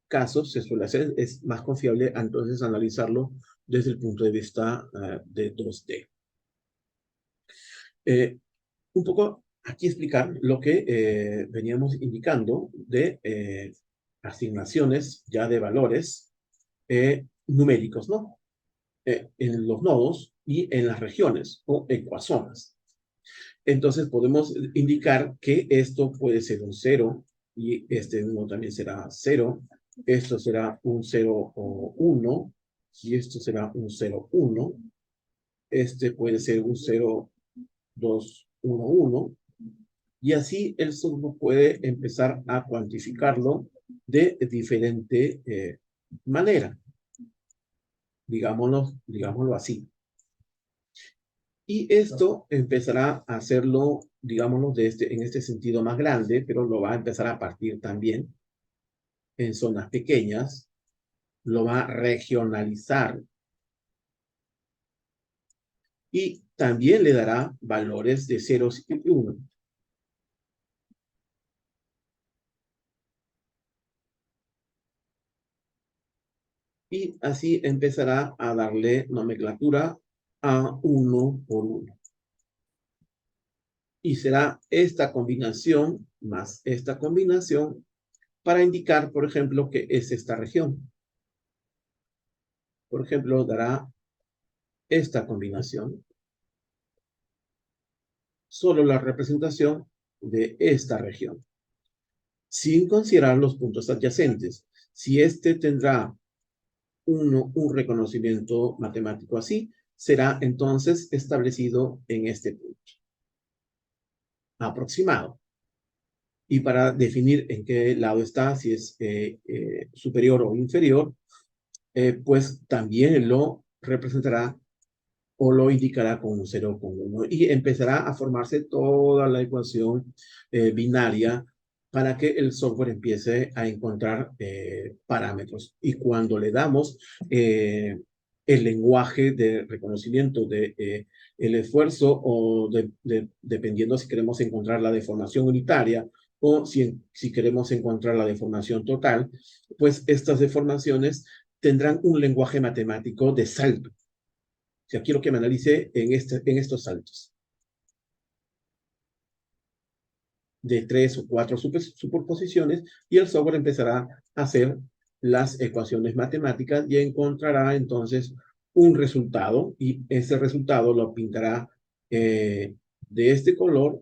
casos se suele hacer, es más confiable entonces analizarlo desde el punto de vista de 2D. Un poco aquí explicar lo que veníamos indicando de asignaciones ya de valores numéricos, ¿no? En los nodos y en las regiones o ecuazonas. Entonces podemos indicar que esto puede ser un 0 y este uno también será 0. Esto será un 0 o 1 y esto será un 0, 1. Este puede ser un 0, 2, 1, 1. Y así el software puede empezar a cuantificarlo de diferente manera. Digámoslo así. Y esto empezará a hacerlo, digámoslo, en este sentido más grande, pero lo va a empezar a partir también en zonas pequeñas, lo va a regionalizar y también le dará valores de 0 y 1. Y así empezará a darle nomenclatura a 1 por 1. Y será esta combinación más esta combinación para indicar, por ejemplo, que es esta región. Por ejemplo, dará esta combinación, solo la representación de esta región, sin considerar los puntos adyacentes. Si este tendrá un reconocimiento matemático así, será entonces establecido en este punto aproximado. Y para definir en qué lado está, si es superior o inferior, pues también lo representará o lo indicará con un 0 o con 1. Y empezará a formarse toda la ecuación binaria para que el software empiece a encontrar parámetros. Y cuando le damos el lenguaje de reconocimiento de el esfuerzo o dependiendo si queremos encontrar la deformación unitaria o si queremos encontrar la deformación total, pues estas deformaciones tendrán un lenguaje matemático de salto. O sea, quiero que me analice en estos saltos de 3 o 4 superposiciones y el software empezará a hacer las ecuaciones matemáticas y encontrará entonces un resultado y ese resultado lo pintará de este color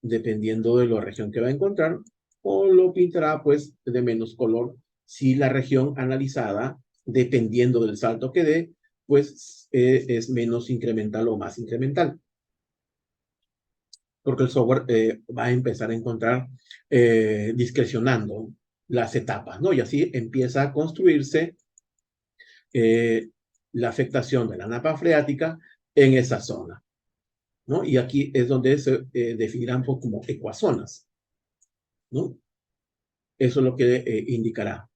dependiendo de la región que va a encontrar o lo pintará pues de menos color si la región analizada dependiendo del salto que dé pues es menos incremental o más incremental. Porque el software va a empezar a encontrar discrecionando las etapas, ¿no? Y así empieza a construirse la afectación de la napa freática en esa zona, ¿no? Y aquí es donde se definirán como ecuazonas, ¿no? Eso es lo que indicará.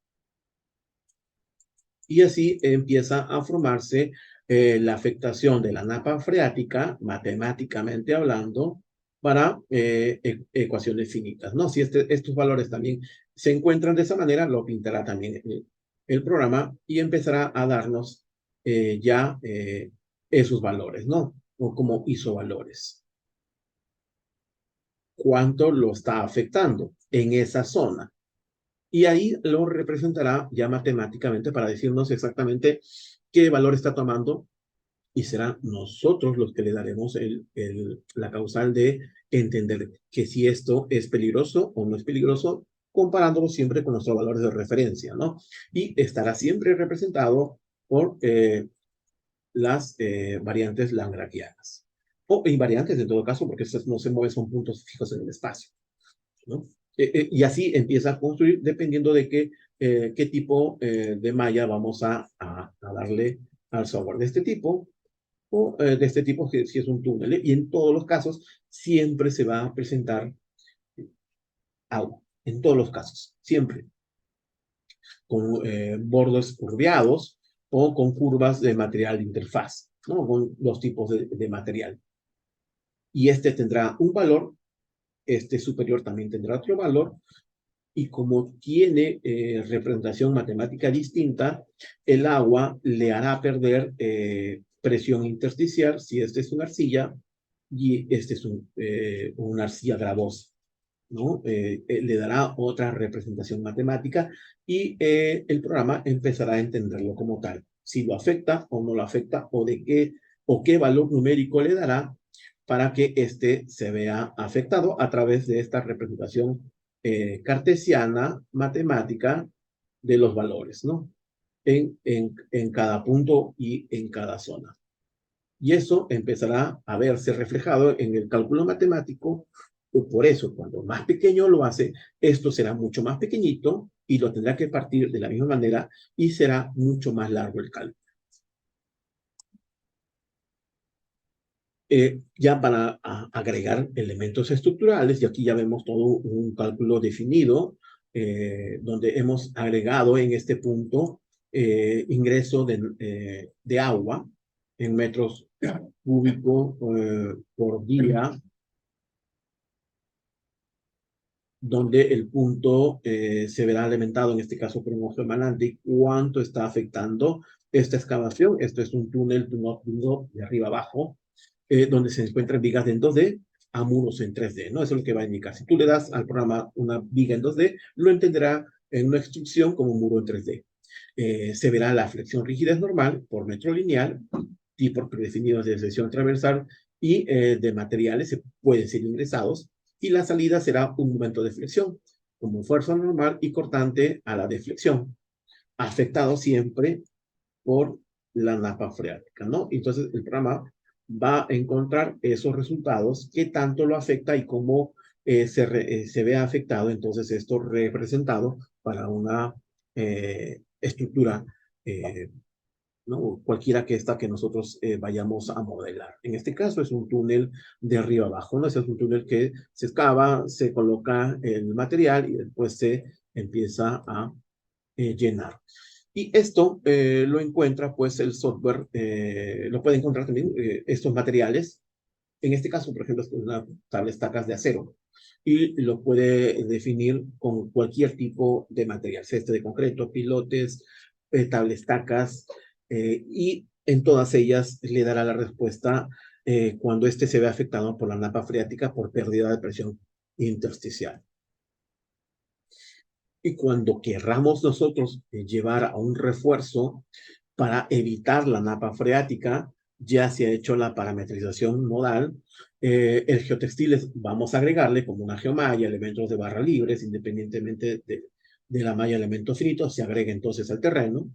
Y así empieza a formarse la afectación de la napa freática, matemáticamente hablando, para ecuaciones finitas, ¿no? Si estos valores también se encuentran de esa manera, lo pintará también el programa y empezará a darnos ya esos valores, ¿no? O como isovalores. ¿Cuánto lo está afectando en esa zona? Y ahí lo representará ya matemáticamente para decirnos exactamente qué valor está tomando y será nosotros los que le daremos la causal de entender que si esto es peligroso o no es peligroso, comparándolo siempre con nuestros valores de referencia, ¿no? Y estará siempre representado por las variantes lagrangianas. O invariantes en todo caso, porque estos no se mueven, son puntos fijos en el espacio, ¿no? Y así empieza a construir dependiendo de qué tipo de malla vamos a darle al software de este tipo o de este tipo si es un túnel. Y en todos los casos siempre se va a presentar agua, en todos los casos, siempre, con bordes curveados o con curvas de material de interfaz, ¿no? Con dos tipos de material. Y este tendrá un valor, este superior también tendrá otro valor, y como tiene representación matemática distinta, el agua le hará perder presión intersticial si este es una arcilla y este es una arcilla gravosa, ¿no? Le dará otra representación matemática y el programa empezará a entenderlo como tal. Si lo afecta o no lo afecta o qué valor numérico le dará para que este se vea afectado a través de esta representación cartesiana, matemática de los valores, ¿no? En cada punto y en cada zona. Y eso empezará a verse reflejado en el cálculo matemático. Por eso, cuando más pequeño lo hace, esto será mucho más pequeñito y lo tendrá que partir de la misma manera y será mucho más largo el cálculo. Ya para agregar elementos estructurales, y aquí ya vemos todo un cálculo definido, donde hemos agregado en este punto ingreso de agua en metros cúbicos por día, donde el punto se verá alimentado, en este caso por un ojo emanante, cuánto está afectando esta excavación. Esto es un túnel de arriba abajo, donde se encuentran vigas en 2D a muros en 3D, ¿no? Eso es lo que va a indicar. Si tú le das al programa una viga en 2D, lo entenderá en una extrusión como un muro en 3D. Se verá la flexión rigidez normal por metro lineal, tipos predefinidos de sección transversal y de materiales se pueden ser ingresados, y la salida será un momento de flexión, como fuerza normal y cortante a la deflexión, afectado siempre por la napa freática, ¿no? Entonces el programa va a encontrar esos resultados, qué tanto lo afecta y cómo se ve afectado, entonces esto representado para una estructura, ¿no? Cualquiera que esta que nosotros vayamos a modelar. En este caso es un túnel de arriba abajo, ¿no? Ese es un túnel que se excava, se coloca el material y después se empieza a llenar. Y esto lo encuentra, pues, el software, lo puede encontrar también estos materiales. En este caso, por ejemplo, es una tabla estacas de acero. Y lo puede definir con cualquier tipo de material, ceste de concreto, pilotes, tablestacas, y en todas ellas le dará la respuesta cuando éste se ve afectado por la napa freática por pérdida de presión intersticial. Y cuando querramos nosotros llevar a un refuerzo para evitar la napa freática, ya se ha hecho la parametrización modal. El geotextiles vamos a agregarle como una geomalla, elementos de barra libres, independientemente de la malla elementos finitos, se agrega entonces al terreno,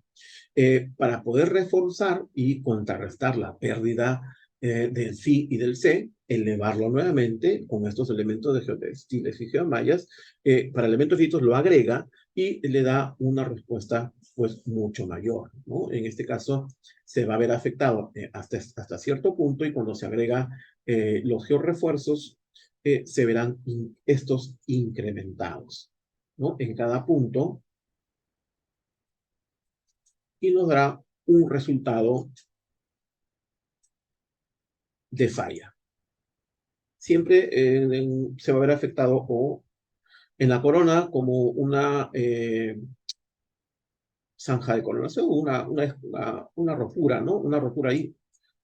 para poder reforzar y contrarrestar la pérdida del phi y del c, elevarlo nuevamente con estos elementos de geotextiles y geomallas. Para elementos finitos lo agrega y le da una respuesta pues mucho mayor, ¿no? En este caso se va a ver afectado hasta cierto punto, y cuando se agrega los georrefuerzos se verán estos incrementados, ¿no? En cada punto, y nos dará un resultado de falla. Siempre se va a ver afectado o en la corona como una zanja de coronación, una rotura, ¿no? Una rotura ahí,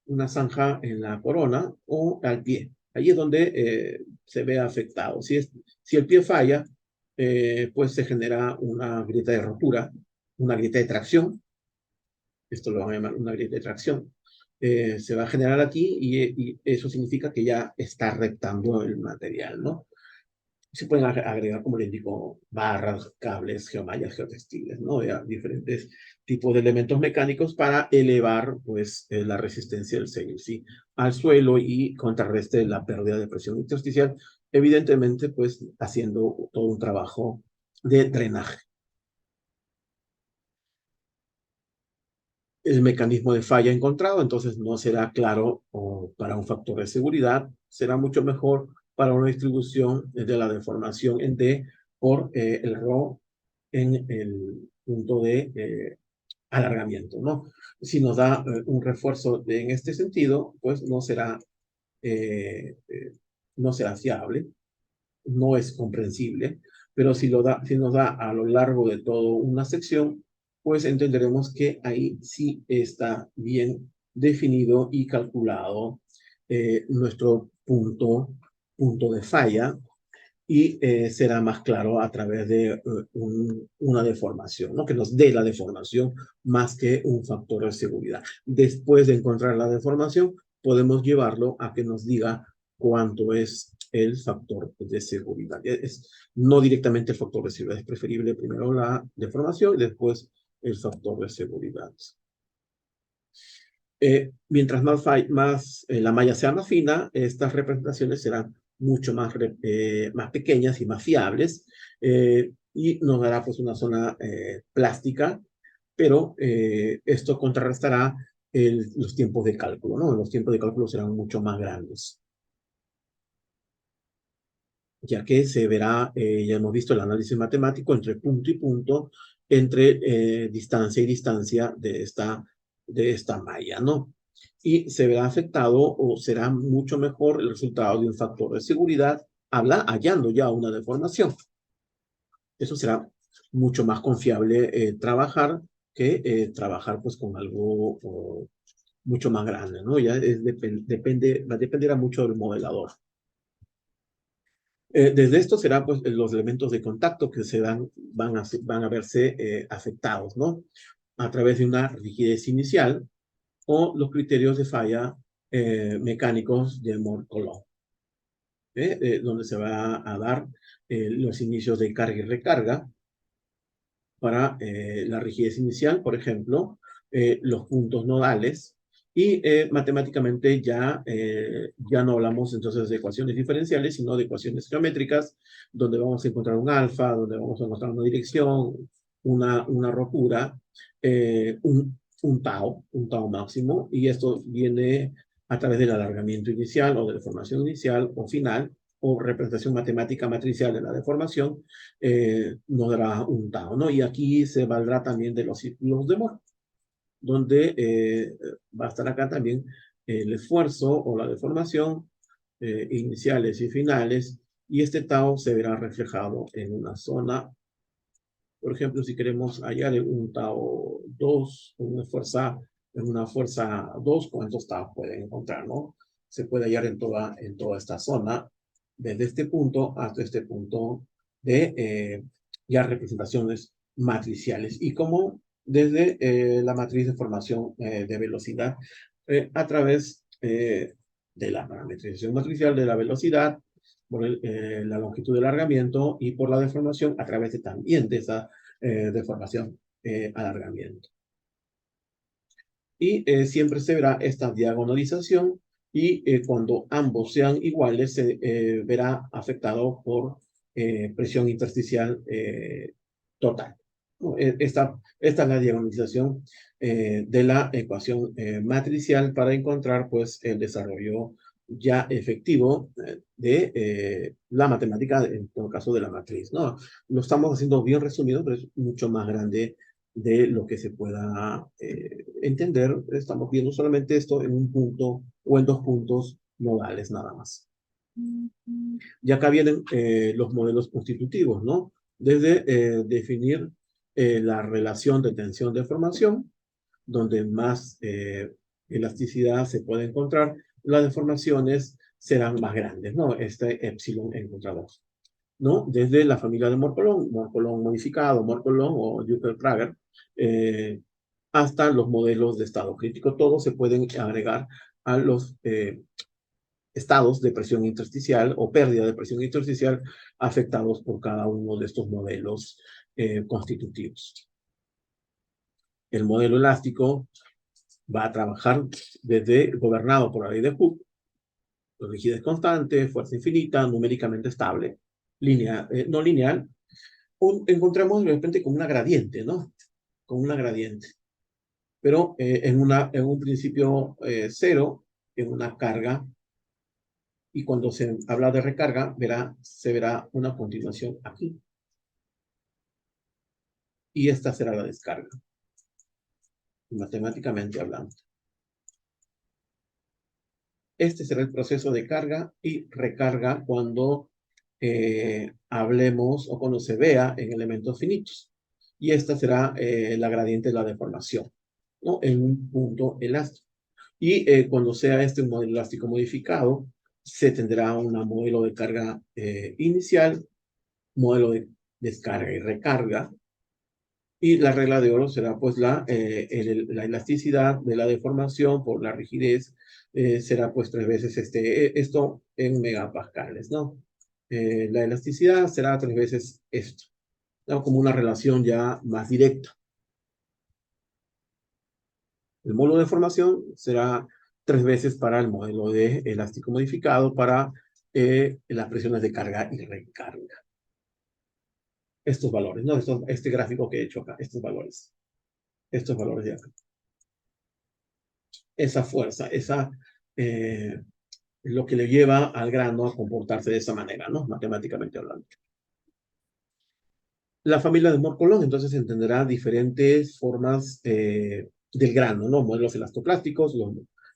una zanja en la corona o al pie. Ahí es donde se ve afectado. Si el pie falla, pues se genera una grieta de rotura, una grieta de tracción. Esto lo van a llamar una grieta de tracción. Se va a generar aquí y eso significa que ya está reptando el material, ¿no? Se pueden agregar, como les digo, barras, cables, geomallas, geotextiles, ¿no? Ya, diferentes tipos de elementos mecánicos para elevar, pues, la resistencia del sello, ¿sí? Al suelo y contrarreste la pérdida de presión intersticial, evidentemente, pues, haciendo todo un trabajo de drenaje. El mecanismo de falla encontrado, entonces no será claro para un factor de seguridad, será mucho mejor para una distribución de la deformación en D por el ρ en el punto de alargamiento, ¿no? Si nos da un refuerzo en este sentido, pues eh, eh, no será fiable, no es comprensible, pero si nos da a lo largo de toda una sección, pues entenderemos que ahí sí está bien definido y calculado nuestro punto de falla y será más claro a través de una deformación, ¿no? Que nos dé la deformación más que un factor de seguridad. Después de encontrar la deformación, podemos llevarlo a que nos diga cuánto es el factor de seguridad. No directamente el factor de seguridad, es preferible primero la deformación y después el factor de seguridad. Mientras más la malla sea más fina, estas representaciones serán mucho más pequeñas y más fiables y nos dará pues una zona plástica, pero esto contrarrestará los tiempos de cálculo, ¿no? Los tiempos de cálculo serán mucho más grandes, ya que se verá, ya hemos visto el análisis matemático entre punto y punto, entre distancia y distancia de esta malla, ¿no? Y se verá afectado o será mucho mejor el resultado de un factor de seguridad hallando ya una deformación. Eso será mucho más confiable trabajar que trabajar pues con algo mucho más grande, ¿no? Ya va a depender mucho del modelador. Desde esto serán pues los elementos de contacto que van a verse afectados, ¿no? A través de una rigidez inicial o los criterios de falla mecánicos de Moore-Coulomb, donde se va a dar los inicios de carga y recarga para la rigidez inicial, por ejemplo, los puntos nodales, y matemáticamente ya no hablamos entonces de ecuaciones diferenciales, sino de ecuaciones geométricas, donde vamos a encontrar un alfa, donde vamos a encontrar una dirección, una rotura, un tau máximo, y esto viene a través del alargamiento inicial o de la deformación inicial o final, o representación matemática matricial de la deformación, nos dará un tau, ¿no? Y aquí se valdrá también de los círculos de Moore, donde va a estar acá también el esfuerzo o la deformación iniciales y finales, y este tau se verá reflejado en una zona. Por ejemplo, si queremos hallar un tau 2, en una fuerza 2, ¿cuántos taus pueden encontrar, no? Se puede hallar en toda esta zona, desde este punto hasta este punto de ya representaciones matriciales. Y como desde la matriz de formación de velocidad, a través de la parametrización matricial de la velocidad, por la longitud de alargamiento y por la deformación a través también de esa deformación, alargamiento. Y siempre se verá esta diagonalización y cuando ambos sean iguales se verá afectado por presión intersticial total. ¿No? Esta es la diagonalización de la ecuación matricial para encontrar pues el desarrollo ya efectivo de la matemática, en todo caso de la matriz, ¿no? Lo estamos haciendo bien resumido, pero es mucho más grande de lo que se pueda entender. Estamos viendo solamente esto en un punto o en dos puntos nodales nada más. Y acá vienen los modelos constitutivos, ¿no? Desde definir la relación de tensión-deformación, donde más elasticidad se puede encontrar, las deformaciones serán más grandes, ¿no? Este epsilon en contra 2, ¿no? Desde la familia de Morcolón modificado, Morcolón o Yucker-Prager, hasta los modelos de estado crítico. Todos se pueden agregar a los estados de presión intersticial o pérdida de presión intersticial afectados por cada uno de estos modelos constitutivos. El modelo elástico va a trabajar gobernado por la ley de Hooke, rigidez constante, fuerza infinita, numéricamente estable, no lineal. Encontramos de repente con una gradiente, ¿no? Con una gradiente. Pero en un principio cero, en una carga, y cuando se habla de recarga, se verá una continuación aquí. Y esta será la descarga, matemáticamente hablando. Este será el proceso de carga y recarga cuando hablemos o cuando se vea en elementos finitos. Y esta será la gradiente de la deformación, ¿no? En un punto elástico. Y cuando sea este un modelo elástico modificado, se tendrá un modelo de carga inicial, modelo de descarga y recarga. Y la regla de oro será pues la elasticidad de la deformación por la rigidez, será pues 3 veces esto en megapascales, ¿no? La elasticidad será 3 veces esto, ¿no? Como una relación ya más directa. El módulo de deformación será 3 veces para el modelo de elástico modificado para las presiones de carga y recarga. Estos valores, ¿no? Este gráfico que he hecho acá, estos valores de acá. Esa fuerza, lo que le lleva al grano a comportarse de esa manera, ¿no? Matemáticamente hablando. La familia de Morcolón entonces entenderá diferentes formas del grano, ¿no? Modelos elastoplásticos,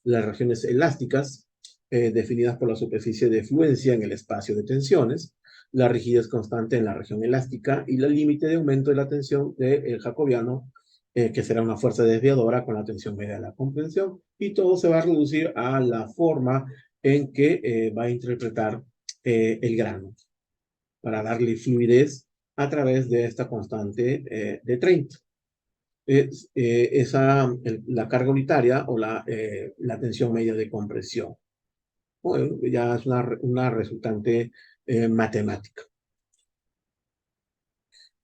las regiones elásticas, definidas por la superficie de fluencia en el espacio de tensiones, la rigidez constante en la región elástica y el límite de aumento de la tensión del jacobiano, que será una fuerza desviadora con la tensión media de la comprensión, y todo se va a reducir a la forma en que va a interpretar el grano para darle fluidez a través de esta constante de 30. La carga unitaria o la tensión media de compresión. Bueno, ya es una resultante matemática.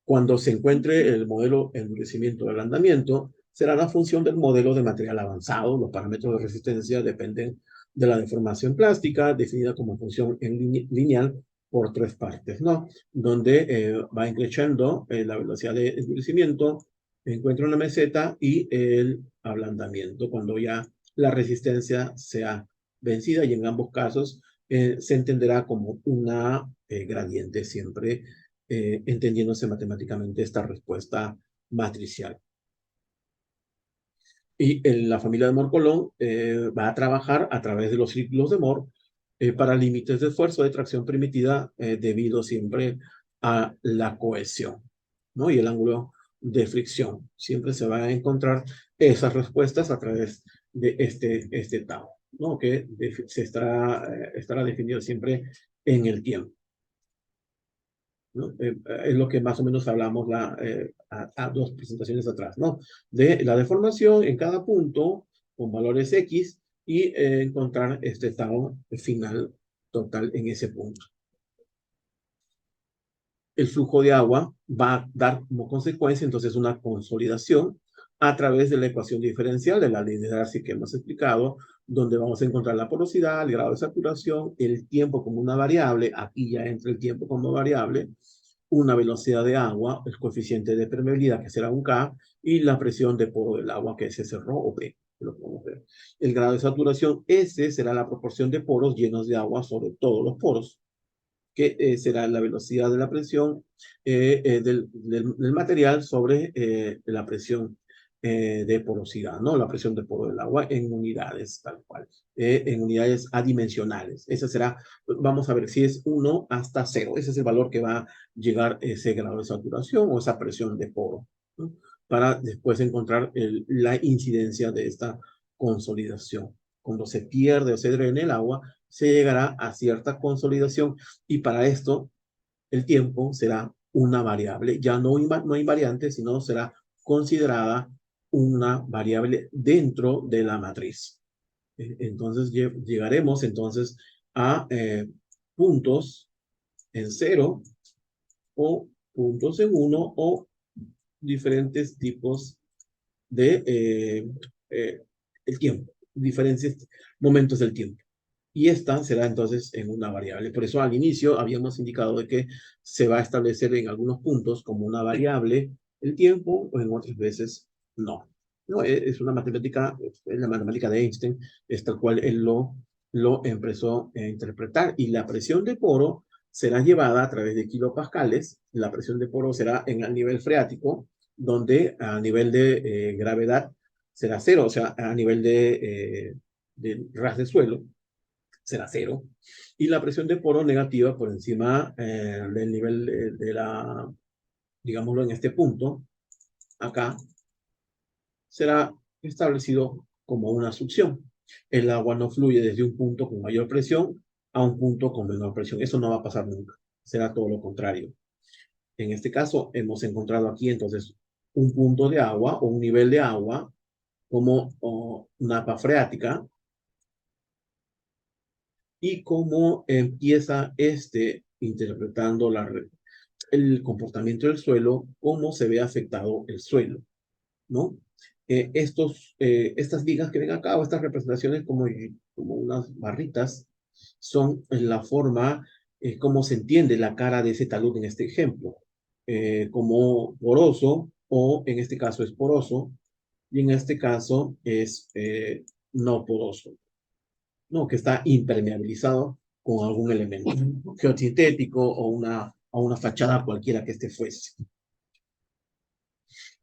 Cuando se encuentre el modelo endurecimiento de ablandamiento, será la función del modelo de material avanzado. Los parámetros de resistencia dependen de la deformación plástica, definida como función lineal por 3 partes, ¿no? Donde va increciendo la velocidad de endurecimiento, encuentra una meseta y el ablandamiento, cuando ya la resistencia sea vencida, y en ambos casos se entenderá como una gradiente siempre, entendiéndose matemáticamente esta respuesta matricial. Y la familia de Morcolón va a trabajar a través de los ciclos de Moore para límites de esfuerzo de tracción permitida debido siempre a la cohesión, ¿no? Y el ángulo de fricción. Siempre se van a encontrar esas respuestas a través de este tau, ¿no? Que estará definido siempre en el tiempo, ¿no? Es lo que más o menos hablamos a 2 presentaciones atrás, ¿no? De la deformación en cada punto con valores X y encontrar este tau final total en ese punto. El flujo de agua va a dar como consecuencia entonces una consolidación a través de la ecuación diferencial de la ley de Darcy que hemos explicado, donde vamos a encontrar la porosidad, el grado de saturación, el tiempo como una variable, aquí ya entra el tiempo como variable, una velocidad de agua, el coeficiente de permeabilidad que será un K, y la presión de poro del agua que es S ρ o P. Lo podemos ver. El grado de saturación, S será la proporción de poros llenos de agua sobre todos los poros, que será la velocidad de la presión del material sobre la presión de porosidad, ¿no? La presión de poro del agua en unidades, tal cual, en unidades adimensionales. Esa será, vamos a ver si es 1 hasta 0. Ese es el valor que va a llegar ese grado de saturación o esa presión de poro, ¿no? Para después encontrar la incidencia de esta consolidación. Cuando se pierde o se drene el agua, se llegará a cierta consolidación y para esto el tiempo será una variable, ya no invariante, sino será considerada una variable dentro de la matriz. Entonces llegaremos entonces a puntos en 0 o puntos en 1 o diferentes tipos de el tiempo, diferentes momentos del tiempo. Y esta será entonces en una variable. Por eso al inicio habíamos indicado de que se va a establecer en algunos puntos como una variable el tiempo o en otras veces no. No, es una matemática, es la matemática de Einstein, es tal cual él lo empezó a interpretar. Y la presión de poro será llevada a través de kilopascales. La presión de poro será en el nivel freático, donde a nivel de gravedad será 0, o sea, a nivel de ras de suelo será 0. Y la presión de poro negativa por encima del nivel de la, digámoslo en este punto, acá, será establecido como una succión. El agua no fluye desde un punto con mayor presión a un punto con menor presión. Eso no va a pasar nunca. Será todo lo contrario. En este caso, hemos encontrado aquí entonces un punto de agua o un nivel de agua como napa freática y cómo empieza interpretando el comportamiento del suelo, cómo se ve afectado el suelo, ¿no? Estas vigas que ven acá, o estas representaciones como unas barritas, son la forma, cómo se entiende la cara de ese talud en este ejemplo, como poroso, o en este caso es poroso, y en este caso es no poroso, ¿no? Que está impermeabilizado con algún elemento geosintético o una fachada cualquiera que este fuese.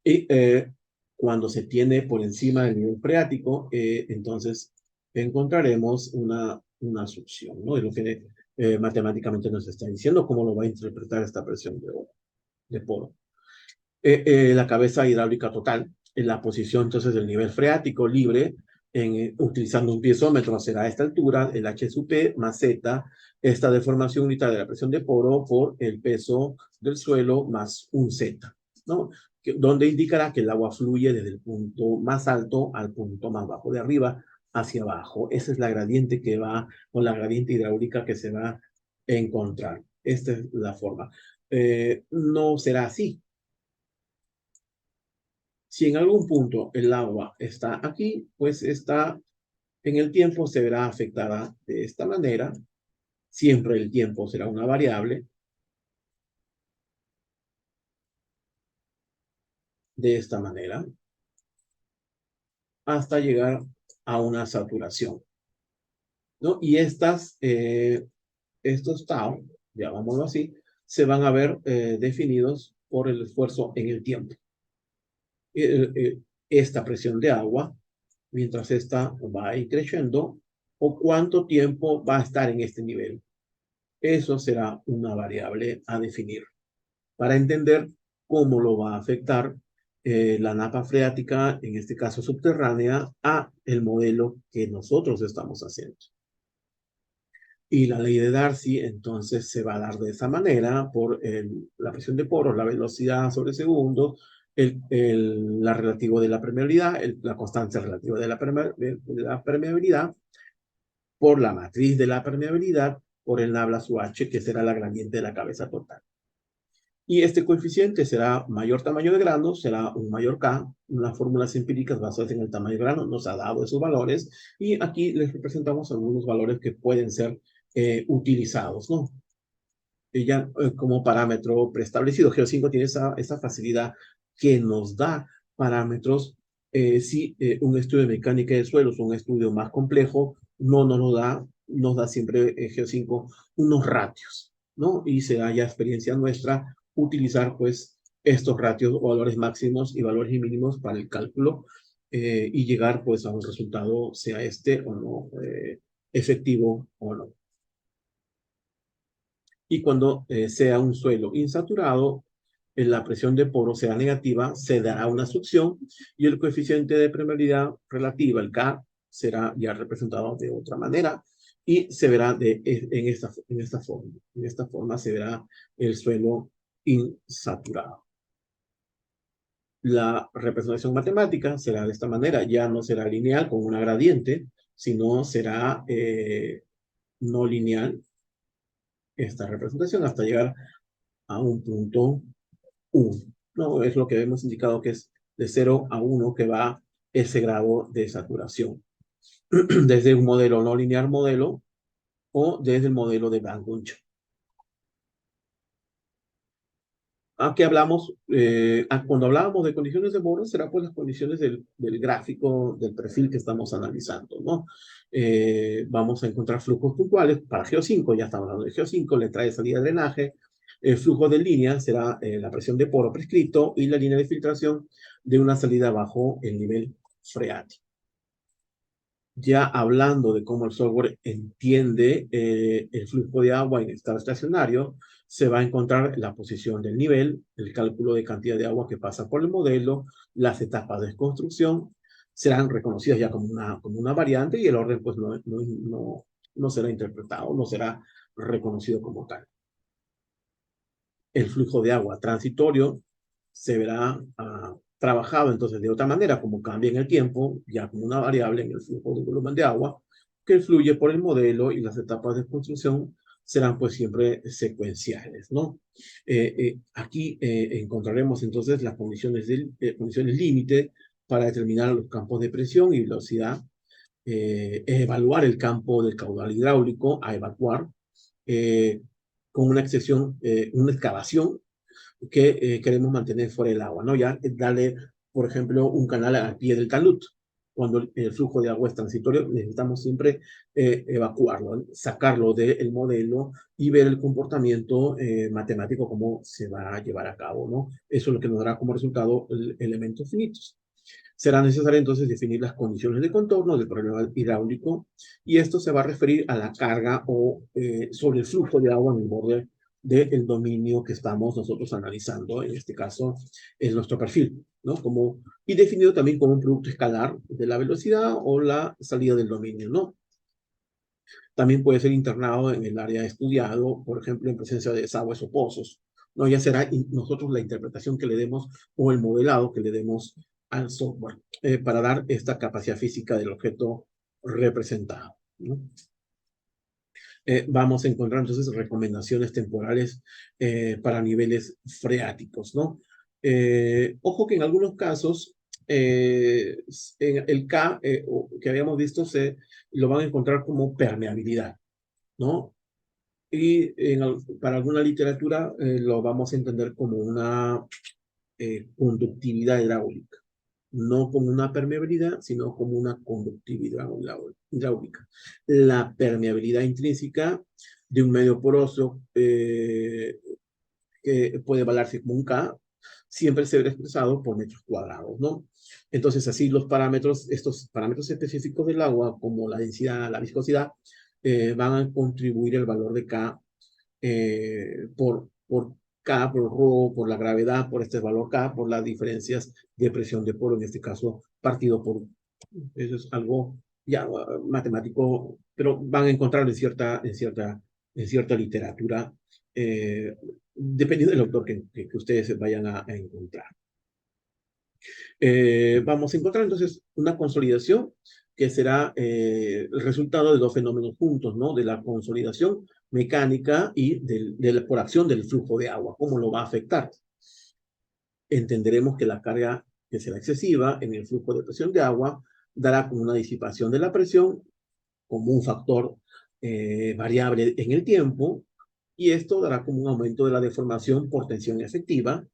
Y cuando se tiene por encima del nivel freático, entonces encontraremos una succión, ¿no? Es lo que matemáticamente nos está diciendo, cómo lo va a interpretar esta presión de poro. La cabeza hidráulica total, en la posición entonces del nivel freático libre, utilizando un piezómetro será a esta altura, el H sub P más Z, esta deformación unitaria de la presión de poro por el peso del suelo más un Z, ¿no? Donde indicará que el agua fluye desde el punto más alto al punto más bajo, de arriba hacia abajo. Esa es la gradiente que va, o la gradiente hidráulica que se va a encontrar. Esta es la forma. No será así. Si en algún punto el agua está aquí, pues está en el tiempo se verá afectada de esta manera. Siempre el tiempo será una variable. De esta manera. Hasta llegar a una saturación, ¿no? Y estos tau, llamámoslo así, se van a ver definidos por el esfuerzo en el tiempo. Esta presión de agua, mientras esta va a ir creciendo, o cuánto tiempo va a estar en este nivel. Eso será una variable a definir para entender cómo lo va a afectar la napa freática, en este caso subterránea, a el modelo que nosotros estamos haciendo. Y la ley de Darcy, entonces, se va a dar de esa manera por la presión de poros, la velocidad sobre segundo, la relativo de la permeabilidad, la constancia relativa de la permeabilidad, por la matriz de la permeabilidad, por el nabla su H, que será la gradiente de la cabeza total. Y este coeficiente será mayor tamaño de grano, será un mayor K. Unas fórmulas empíricas basadas en el tamaño de grano nos ha dado esos valores. Y aquí les representamos algunos valores que pueden ser utilizados, ¿no? Ya como parámetro preestablecido. Geo5 tiene esa facilidad que nos da parámetros. Si un estudio de mecánica de suelos o un estudio más complejo no nos da siempre Geo5 unos ratios, ¿no? Y será ya experiencia nuestra utilizar pues estos ratios o valores máximos y valores mínimos para el cálculo y llegar pues a un resultado, sea este o no, efectivo o no. Y cuando sea un suelo insaturado, la presión de poro sea negativa, se dará una succión y el coeficiente de permeabilidad relativa, el K, será ya representado de otra manera y se verá en esta forma. En esta forma se verá el suelo insaturado. La representación matemática será de esta manera, ya no será lineal con una gradiente, sino será no lineal esta representación hasta llegar a un punto 1. No, es lo que hemos indicado que es de 0 a 1 que va ese grado de saturación. Desde un modelo no lineal modelo o desde el modelo de Bang-Bunch. Aquí hablamos, cuando hablábamos de condiciones de Bohr, será por las condiciones del gráfico, del perfil que estamos analizando, ¿no? Vamos a encontrar flujos puntuales para GEO5, ya estamos hablando de GEO5, letra de salida de drenaje. El flujo de línea será la presión de poro prescrito y la línea de filtración de una salida bajo el nivel freático. Ya hablando de cómo el software entiende el flujo de agua en estado estacionario, se va a encontrar la posición del nivel, el cálculo de cantidad de agua que pasa por el modelo, las etapas de construcción, serán reconocidas ya como una variante y el orden pues no será interpretado, no será reconocido como tal. El flujo de agua transitorio se verá trabajado entonces de otra manera, como cambia en el tiempo, ya como una variable en el flujo de volumen de agua, que fluye por el modelo y las etapas de construcción serán pues siempre secuenciales, ¿no? Aquí encontraremos entonces las condiciones límite para determinar los campos de presión y velocidad, evaluar el campo del caudal hidráulico a evacuar, con una una excavación que queremos mantener fuera del agua, ¿no? Ya darle, por ejemplo, un canal al pie del talud. Cuando el flujo de agua es transitorio, necesitamos siempre evacuarlo, ¿no? Sacarlo del modelo y ver el comportamiento matemático, cómo se va a llevar a cabo, ¿no? Eso es lo que nos dará como resultado elementos finitos. Será necesario entonces definir las condiciones de contorno del problema hidráulico y esto se va a referir a la carga o sobre el flujo de agua en el borde del dominio que estamos nosotros analizando, en este caso es nuestro perfil, ¿no? Y definido también como un producto escalar de la velocidad o la salida del dominio, ¿no? También puede ser internado en el área estudiado, por ejemplo, en presencia de desagües o pozos, ¿no? Ya será nosotros la interpretación que le demos o el modelado que le demos al software para dar esta capacidad física del objeto representado, ¿no? Vamos a encontrar entonces recomendaciones temporales para niveles freáticos, ¿no? Ojo que en algunos casos en el K que habíamos visto lo van a encontrar como permeabilidad, ¿no? Y para alguna literatura lo vamos a entender como una conductividad hidráulica, no como una permeabilidad, sino como una conductividad hidráulica. La permeabilidad intrínseca de un medio poroso que puede valerse como un K, siempre se verá expresado por metros cuadrados, ¿no? Entonces, así estos parámetros específicos del agua, como la densidad, la viscosidad, van a contribuir el valor de K por K, por ρ, por la gravedad, por este valor K, por las diferencias de presión de poro, en este caso partido por. Eso es algo ya matemático, pero van a encontrar en cierta literatura, dependiendo del autor que ustedes vayan a encontrar. Vamos a encontrar entonces una consolidación que será el resultado de dos fenómenos juntos, ¿no? De la consolidación mecánica y por acción del flujo de agua. ¿Cómo lo va a afectar? Entenderemos que la carga que será excesiva en el flujo de presión de agua dará como una disipación de la presión como un factor variable en el tiempo y esto dará como un aumento de la deformación por tensión efectiva.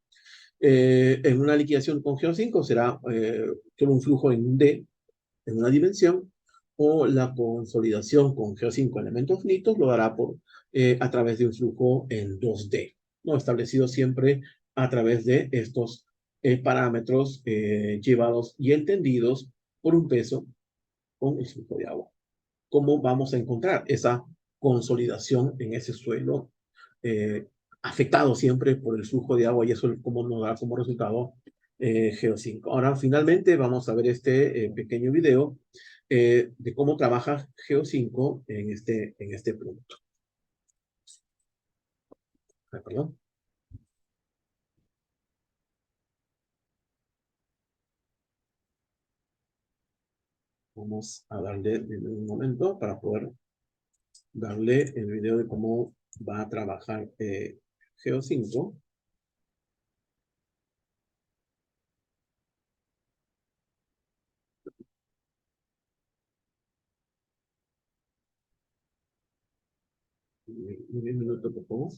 En una liquidación con GEO5 será solo un flujo en un D, en una dimensión, o la consolidación con GEO5 elementos finitos lo dará a través de un flujo en 2D, ¿no? Establecido siempre a través de estos parámetros llevados y entendidos por un peso con el flujo de agua. ¿Cómo vamos a encontrar esa consolidación en ese suelo afectado siempre por el flujo de agua, y eso es como nos da como resultado Geo5? Ahora, finalmente, vamos a ver este pequeño video de cómo trabaja Geo5 en este punto. Perdón. Vamos a darle en un momento para poder darle el video de cómo va a trabajar Geo5. Un minuto, por favor.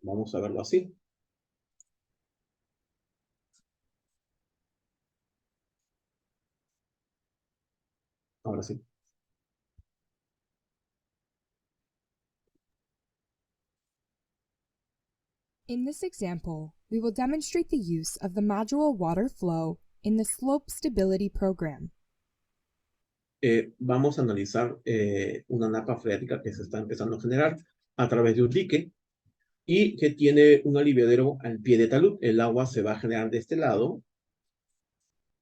Vamos a verlo así. Ahora sí. In this example, we will demonstrate the use of the module water flow in the slope stability program. Vamos a analizar una napa freática que se está empezando a generar a través de un dique y que tiene un aliviadero al pie de talud. El agua se va a generar de este lado,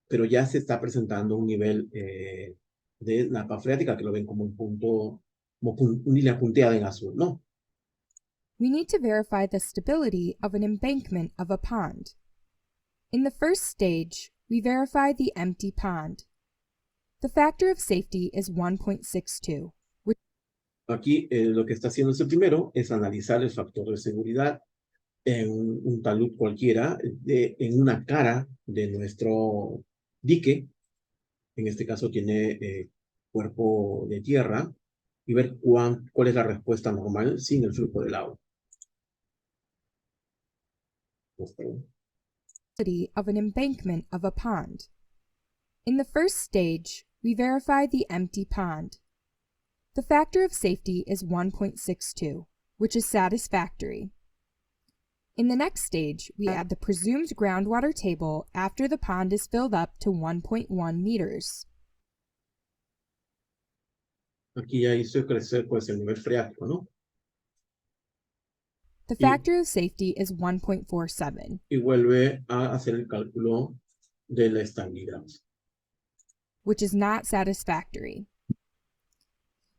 pero ya se está presentando un nivel de napa freática que lo ven como un punto, como una línea punteada en azul, ¿no? We need to verify the stability of an embankment of a pond. In the first stage, we verify the empty pond. The factor of safety is 1.62. Aquí lo que está haciendo este primero es analizar el factor de seguridad en un talud cualquiera, en una cara de nuestro dique. En este caso tiene cuerpo de tierra, y ver cuál es la respuesta normal sin el flujo del agua. Of an embankment of a pond. In the first stage, we verify the empty pond. The factor of safety is 1.62, which is satisfactory. In the next stage, we add the presumed groundwater table after the pond is filled up to 1.1 meters. Aquí ya hizo crecer pues el nivel freático, ¿no? The factor of safety is 1.47. Y vuelve a hacer el cálculo de la estabilidad, which is not satisfactory.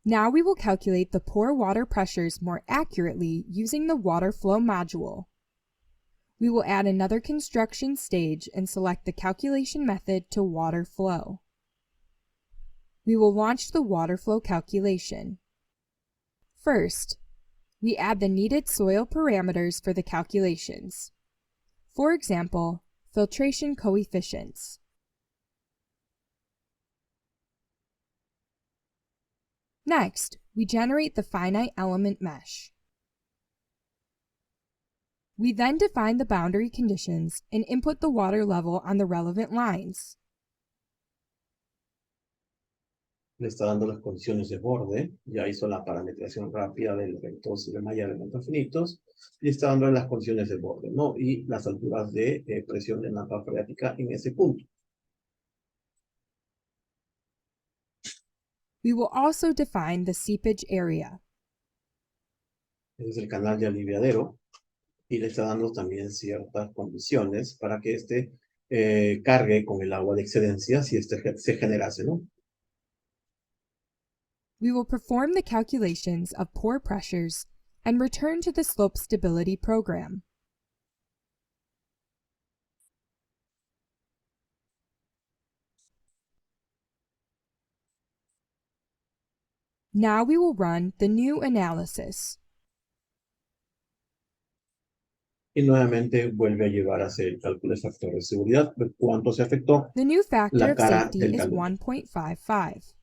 Now we will calculate the pore water pressures more accurately using the water flow module. We will add another construction stage and select the calculation method to water flow. We will launch the water flow calculation. First, we add the needed soil parameters for the calculations. For example, filtration coefficients. Next, we generate the finite element mesh. We then define the boundary conditions and input the water level on the relevant lines. Le está dando las condiciones de borde, ya hizo la parametrización rápida de elementos de malla de elementos finitos, y está dando las condiciones de borde, ¿no? Y las alturas de presión de napa freática en ese punto. We will also define the seepage area. Es el canal de aliviadero, y le está dando también ciertas condiciones para que este cargue con el agua de excedencia si este se generase, ¿no? We will perform the calculations of pore pressures and return to the slope stability program. Now we will run the new analysis. Y nuevamente vuelve a llevar a hacer el cálculo de factor de seguridad, ver cuánto se afectó The new factor la of cara safety del is talud. 1.55.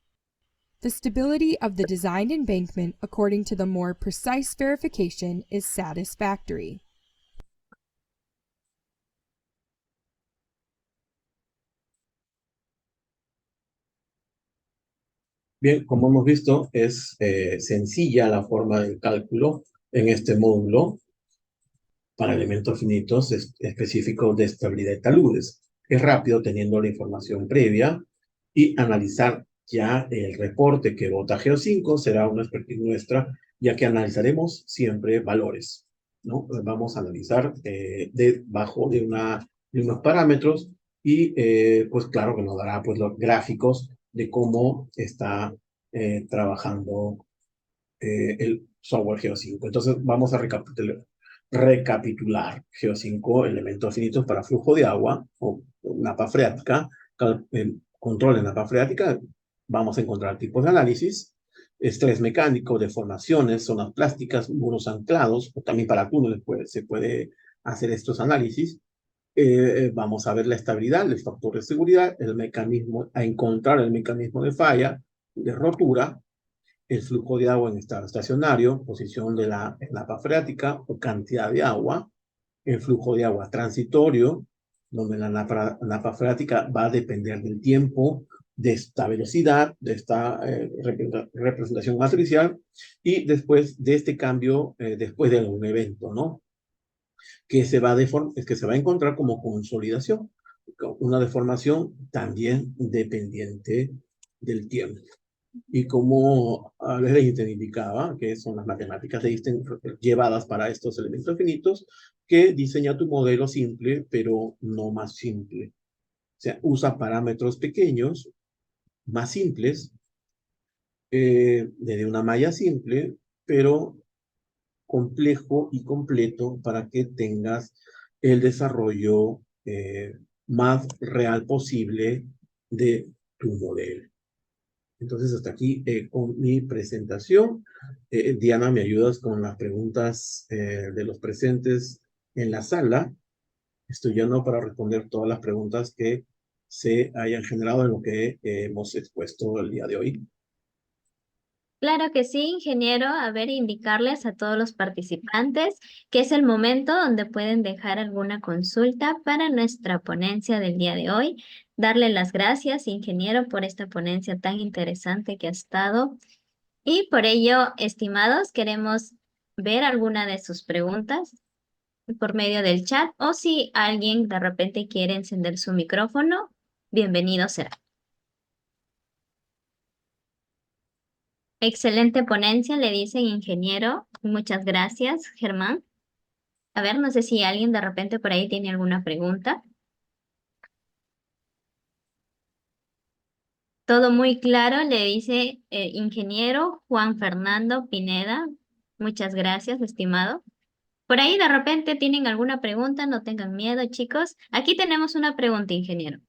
The stability of the designed embankment according to the more precise verification is satisfactory. Bien, como hemos visto, es sencilla la forma del cálculo en este módulo para elementos finitos específicos de estabilidad de taludes. Es rápido teniendo la información previa y analizar ya el reporte que vota Geo5 será una expertise nuestra, ya que analizaremos siempre valores, ¿no? Vamos a analizar debajo de unos parámetros y pues claro que nos dará pues los gráficos de cómo está trabajando el software Geo5. Entonces vamos a recapitular Geo5, elementos finitos para flujo de agua o napa freática, control de napa freática. Vamos a encontrar tipos de análisis, estrés mecánico, deformaciones, zonas plásticas, muros anclados, o también para túneles se puede hacer estos análisis. Vamos a ver la estabilidad, el factor de seguridad, el mecanismo, a encontrar el mecanismo de falla, de rotura, el flujo de agua en estado estacionario, posición de la napa freática o cantidad de agua, el flujo de agua transitorio, donde la napa freática va a depender del tiempo, de esta velocidad, de esta representación matricial, y después de este cambio, después de un evento, ¿no? Que que se va a encontrar como consolidación, una deformación también dependiente del tiempo. Y como Einstein indicaba, que son las matemáticas de Einstein llevadas para estos elementos finitos, que diseña tu modelo simple, pero no más simple. O sea, usa parámetros pequeños, más simples, desde una malla simple, pero complejo y completo para que tengas el desarrollo más real posible de tu modelo. Entonces, hasta aquí con mi presentación. Diana, ¿me ayudas con las preguntas de los presentes en la sala? Estoy lleno para responder todas las preguntas que se hayan generado en lo que hemos expuesto el día de hoy. Claro que sí, ingeniero. A ver, indicarles a todos los participantes que es el momento donde pueden dejar alguna consulta para nuestra ponencia del día de hoy. Darle las gracias, ingeniero, por esta ponencia tan interesante que ha estado. Y por ello, estimados, queremos ver alguna de sus preguntas por medio del chat o si alguien de repente quiere encender su micrófono, bienvenido será. Excelente ponencia, le dice ingeniero. Muchas gracias, Germán. A ver, no sé si alguien de repente por ahí tiene alguna pregunta. Todo muy claro, le dice ingeniero Juan Fernando Pineda. Muchas gracias, estimado. Por ahí de repente tienen alguna pregunta, no tengan miedo, chicos. Aquí tenemos una pregunta, ingeniero.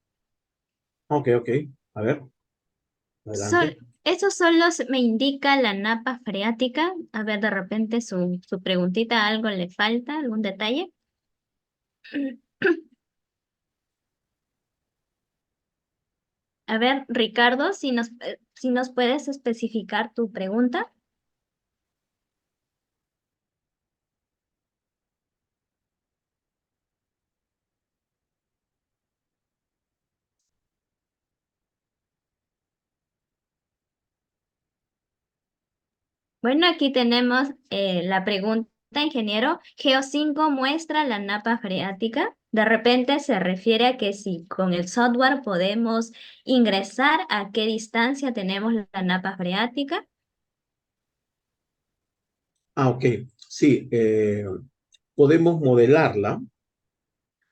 Ok, ok. A ver, adelante. Eso solo me indica la napa freática. A ver, de repente su preguntita, ¿algo le falta? ¿Algún detalle? A ver, Ricardo, si nos puedes especificar tu pregunta. Bueno, aquí tenemos la pregunta, ingeniero. Geo5 muestra la napa freática. De repente se refiere a que si con el software podemos ingresar a qué distancia tenemos la napa freática. Ah, ok. Sí, podemos modelarla,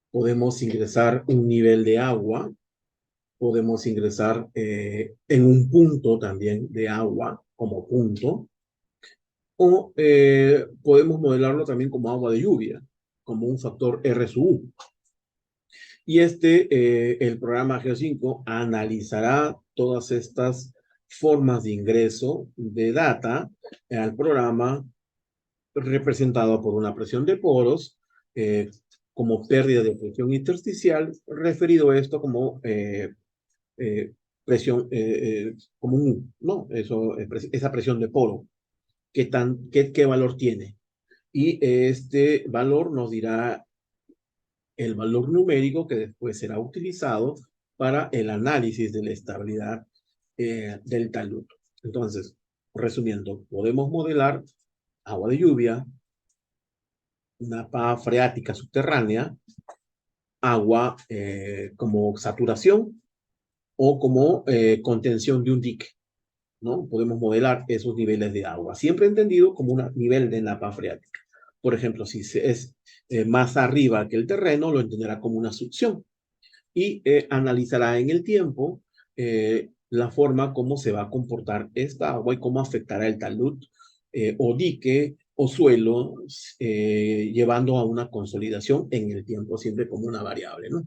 podemos ingresar un nivel de agua, podemos ingresar en un punto también de agua como punto, o podemos modelarlo también como agua de lluvia, como un factor R sub U. Y el programa Geo5 analizará todas estas formas de ingreso de data al programa representado por una presión de poros, como pérdida de presión intersticial, referido a esto como presión común, ¿no? Esa presión de poro, qué valor tiene. Y este valor nos dirá el valor numérico que después será utilizado para el análisis de la estabilidad del talud. Entonces, resumiendo, podemos modelar agua de lluvia, napa freática subterránea, agua como saturación o como contención de un dique, ¿no? Podemos modelar esos niveles de agua, siempre entendido como un nivel de napa freática. Por ejemplo, si es más arriba que el terreno, lo entenderá como una succión y analizará en el tiempo la forma como se va a comportar esta agua y cómo afectará el talud o dique o suelo, llevando a una consolidación en el tiempo, siempre como una variable, ¿no?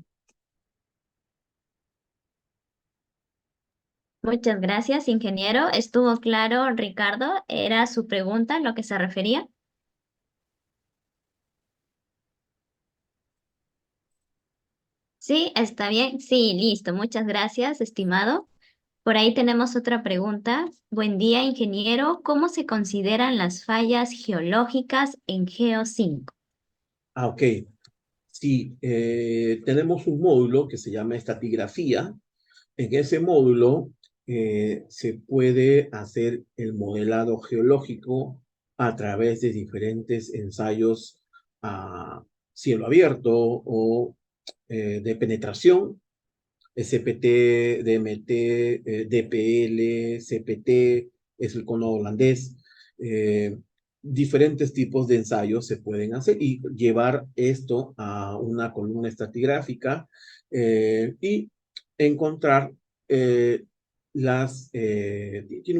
Muchas gracias, ingeniero. ¿Estuvo claro, Ricardo? ¿Era su pregunta a lo que se refería? Sí, está bien. Sí, listo. Muchas gracias, estimado. Por ahí tenemos otra pregunta. Buen día, ingeniero. ¿Cómo se consideran las fallas geológicas en Geo 5? Ok. Si tenemos un módulo que se llama estatigrafía, en ese módulo se puede hacer el modelado geológico a través de diferentes ensayos a cielo abierto o de penetración, SPT, DMT, DPL, CPT, es el cono holandés. eh, Diferentes tipos de ensayos se pueden hacer y llevar esto a una columna estratigráfica y encontrar tiene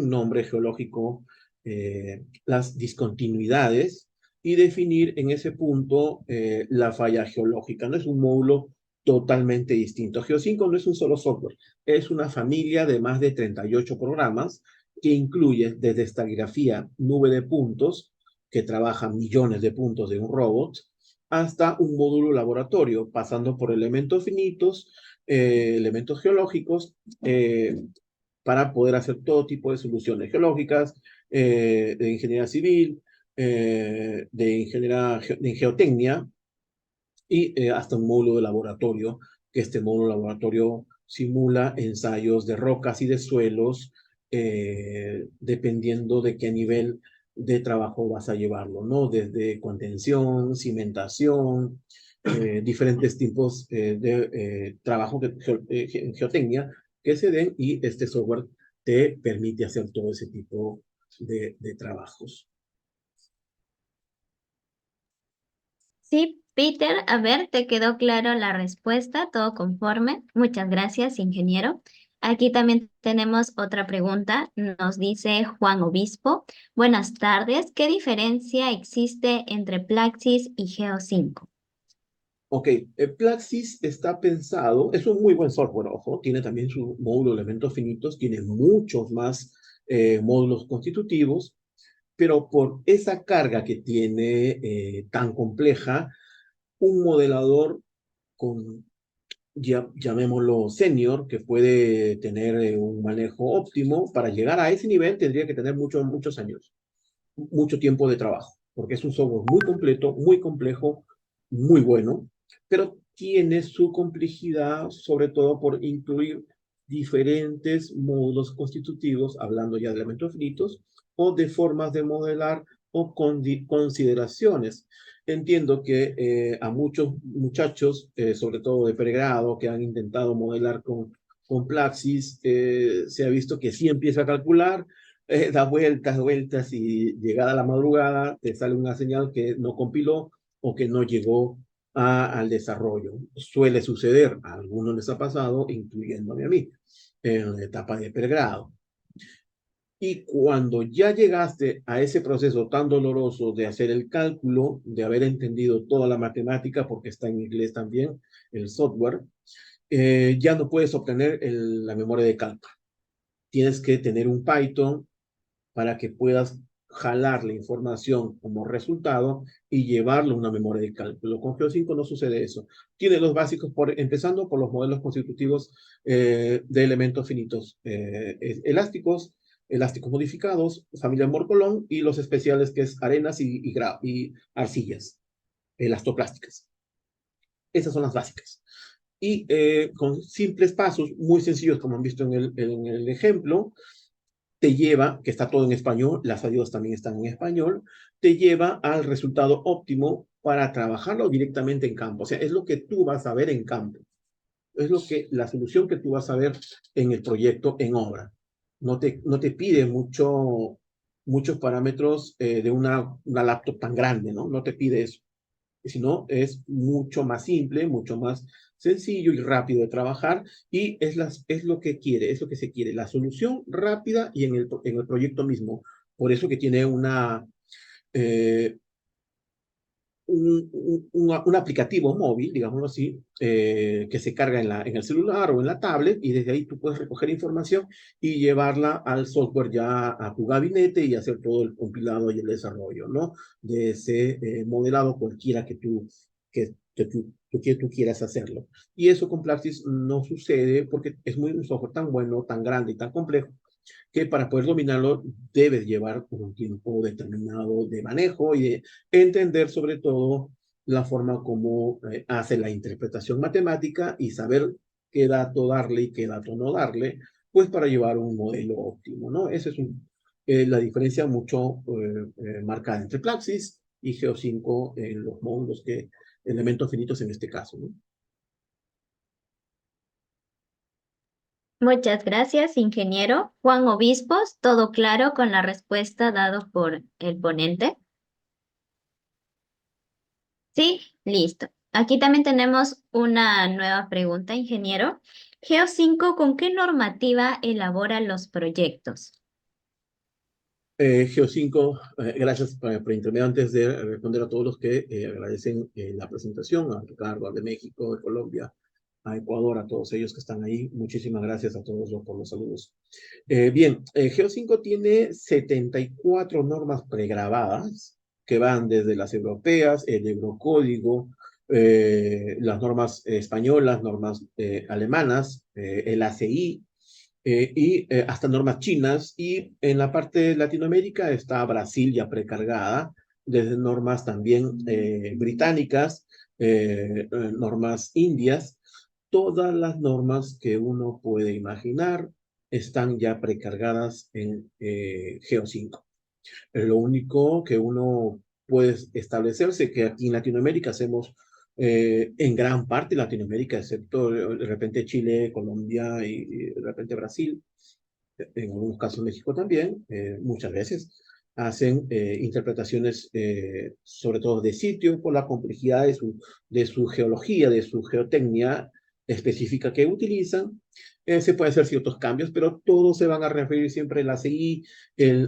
un nombre geológico, las discontinuidades y definir en ese punto la falla geológica. No es un módulo totalmente distinto. Geo 5 no es un solo software, es una familia de más de 38 programas que incluye desde estratigrafía, nube de puntos, que trabaja millones de puntos de un robot, hasta un módulo laboratorio, pasando por elementos finitos, elementos geológicos, para poder hacer todo tipo de soluciones geológicas, de ingeniería civil, de geotecnia, y hasta un módulo de laboratorio, que este módulo de laboratorio simula ensayos de rocas y de suelos, dependiendo de qué nivel de trabajo vas a llevarlo, ¿no? Desde contención, cimentación, diferentes tipos de trabajo en geotecnia que se den, y este software te permite hacer todo ese tipo de trabajos. Sí, Peter, a ver, ¿te quedó claro la respuesta? ¿Todo conforme? Muchas gracias, ingeniero. Aquí también tenemos otra pregunta. Nos dice Juan Obispo. Buenas tardes. ¿Qué diferencia existe entre Plaxis y Geo 5? Ok, Plaxis está pensado, es un muy buen software, ojo, tiene también su módulo de elementos finitos, tiene muchos más módulos constitutivos, pero por esa carga que tiene tan compleja, un modelador con, llamémoslo senior, que puede tener un manejo óptimo, para llegar a ese nivel tendría que tener muchos años, mucho tiempo de trabajo, porque es un software muy completo, muy complejo, muy bueno, pero tiene su complejidad, sobre todo por incluir diferentes módulos constitutivos, hablando ya de elementos finitos, o de formas de modelar o consideraciones. Entiendo que a muchos muchachos, sobre todo de pregrado, que han intentado modelar con Plaxis, se ha visto que sí empieza a calcular, da vueltas, y llegada la madrugada te sale una señal que no compiló o que no llegó al desarrollo. Suele suceder, a algunos les ha pasado, incluyéndome a mí, en la etapa de pregrado. Y cuando ya llegaste a ese proceso tan doloroso de hacer el cálculo, de haber entendido toda la matemática, porque está en inglés también el software, ya no puedes obtener la memoria de cálculo. Tienes que tener un Python para que puedas jalar la información como resultado y llevarlo a una memoria de cálculo. Con Geo 5 no sucede eso. Tiene los básicos, empezando por los modelos constitutivos de elementos finitos elásticos, elásticos modificados, familia Morcolón, y los especiales, que es arenas y arcillas elastoplásticas. Esas son las básicas. Y con simples pasos muy sencillos, como han visto en el ejemplo, te lleva, que está todo en español, las ayudas también están en español, te lleva al resultado óptimo para trabajarlo directamente en campo. O sea, es lo que tú vas a ver en campo. Es la solución que tú vas a ver en el proyecto, en obra. No te pide muchos parámetros de una laptop tan grande, ¿no? No te pide eso. Sino es mucho más simple, mucho más sencillo y rápido de trabajar, y es lo que quiere, es lo que se quiere, la solución rápida y en el proyecto mismo. Por eso que tiene eh, un aplicativo móvil, digámoslo así, que se carga en el celular o en la tablet, y desde ahí tú puedes recoger información y llevarla al software ya a tu gabinete y hacer todo el compilado y el desarrollo, ¿no? De ese modelado cualquiera que tú quieras hacerlo. Y eso con Praxis no sucede porque es un software tan bueno, tan grande y tan complejo que para poder dominarlo debes llevar un tiempo determinado de manejo y de entender sobre todo la forma como hace la interpretación matemática y saber qué dato darle y qué dato no darle, pues para llevar un modelo óptimo, ¿no? Esa es la diferencia mucho marcada entre Praxis y Geo5 en los módulos elementos finitos en este caso, ¿no? Muchas gracias, ingeniero. Juan Obispos, ¿todo claro con la respuesta dada por el ponente? Sí, listo. Aquí también tenemos una nueva pregunta, ingeniero. Geo5, ¿con qué normativa elabora los proyectos? Geo5, gracias por intermedio antes de responder a todos los que agradecen la presentación, a Ricardo, a de México, de Colombia, a Ecuador, a todos ellos que están ahí. Muchísimas gracias a todos por los saludos. Bien, Geo5 tiene 74 normas pregrabadas que van desde las europeas, el Eurocódigo, las normas españolas, normas alemanas, el ACI, y hasta normas chinas. Y en la parte de Latinoamérica está Brasil ya precargada, desde normas también británicas, normas indias. Todas las normas que uno puede imaginar están ya precargadas en Geo5. Lo único que uno puede establecerse que aquí en Latinoamérica hacemos, en gran parte Latinoamérica, excepto de repente Chile, Colombia y de repente Brasil, en algunos casos México también, muchas veces hacen interpretaciones, sobre todo de sitio, por la complejidad de su geología, de su geotecnia específica que utilizan. Se pueden hacer ciertos cambios, pero todos se van a referir siempre al ACI,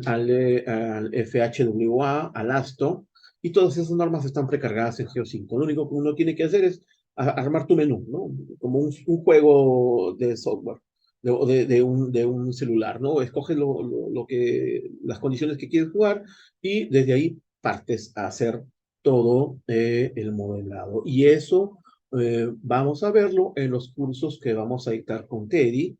al FHWA, al ASTO, y todas esas normas están precargadas en Geo5. Lo único que uno tiene que hacer es armar tu menú, ¿no? Como un juego de software de un celular, ¿no? Escoges las condiciones que quieres jugar y desde ahí partes a hacer todo el modelado. Y eso vamos a verlo en los cursos que vamos a dictar con Teddy,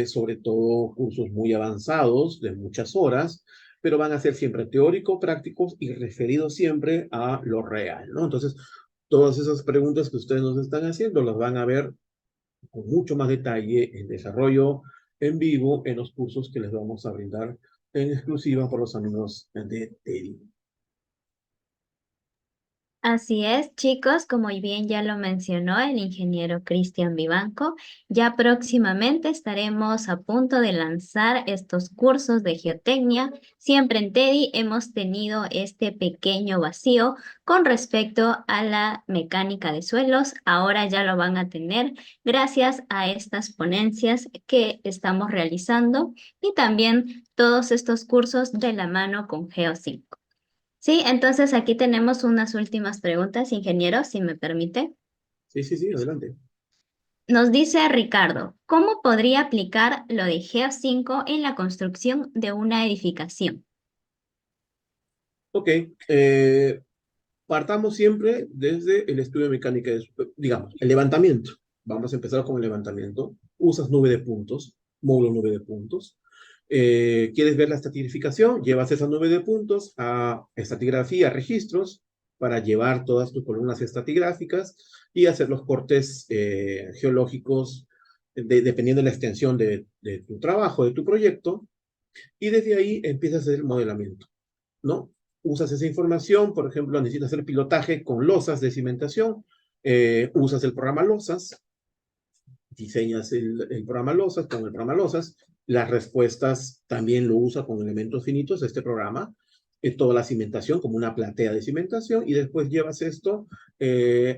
sobre todo cursos muy avanzados de muchas horas, pero van a ser siempre teóricos, prácticos y referidos siempre a lo real, ¿no? Entonces, todas esas preguntas que ustedes nos están haciendo las van a ver con mucho más detalle en desarrollo en vivo en los cursos que les vamos a brindar en exclusiva por los amigos de Teddy. Así es, chicos, como bien ya lo mencionó el ingeniero Cristian Vivanco, ya próximamente estaremos a punto de lanzar estos cursos de geotecnia. Siempre en Teddy hemos tenido este pequeño vacío con respecto a la mecánica de suelos. Ahora ya lo van a tener gracias a estas ponencias que estamos realizando y también todos estos cursos de la mano con Geo5. Sí, entonces aquí tenemos unas últimas preguntas, ingeniero, si me permite. Sí, sí, sí, adelante. Nos dice Ricardo, ¿cómo podría aplicar lo de Geo5 en la construcción de una edificación? Ok, partamos siempre desde el estudio de mecánica, digamos, el levantamiento. Vamos a empezar con el levantamiento. Usas nube de puntos, módulo nube de puntos. ¿Quieres ver la estratificación? Llevas esa nube de puntos a estratigrafía, registros, para llevar todas tus columnas estratigráficas y hacer los cortes geológicos dependiendo de la extensión de tu trabajo, de tu proyecto. Y desde ahí empiezas a hacer el modelamiento, ¿no? Usas esa información, por ejemplo, necesitas hacer pilotaje con losas de cimentación, usas el programa Losas, diseñas el programa Losas con el programa Losas, las respuestas también lo usa con elementos finitos, este programa, toda la cimentación como una platea de cimentación, y después llevas esto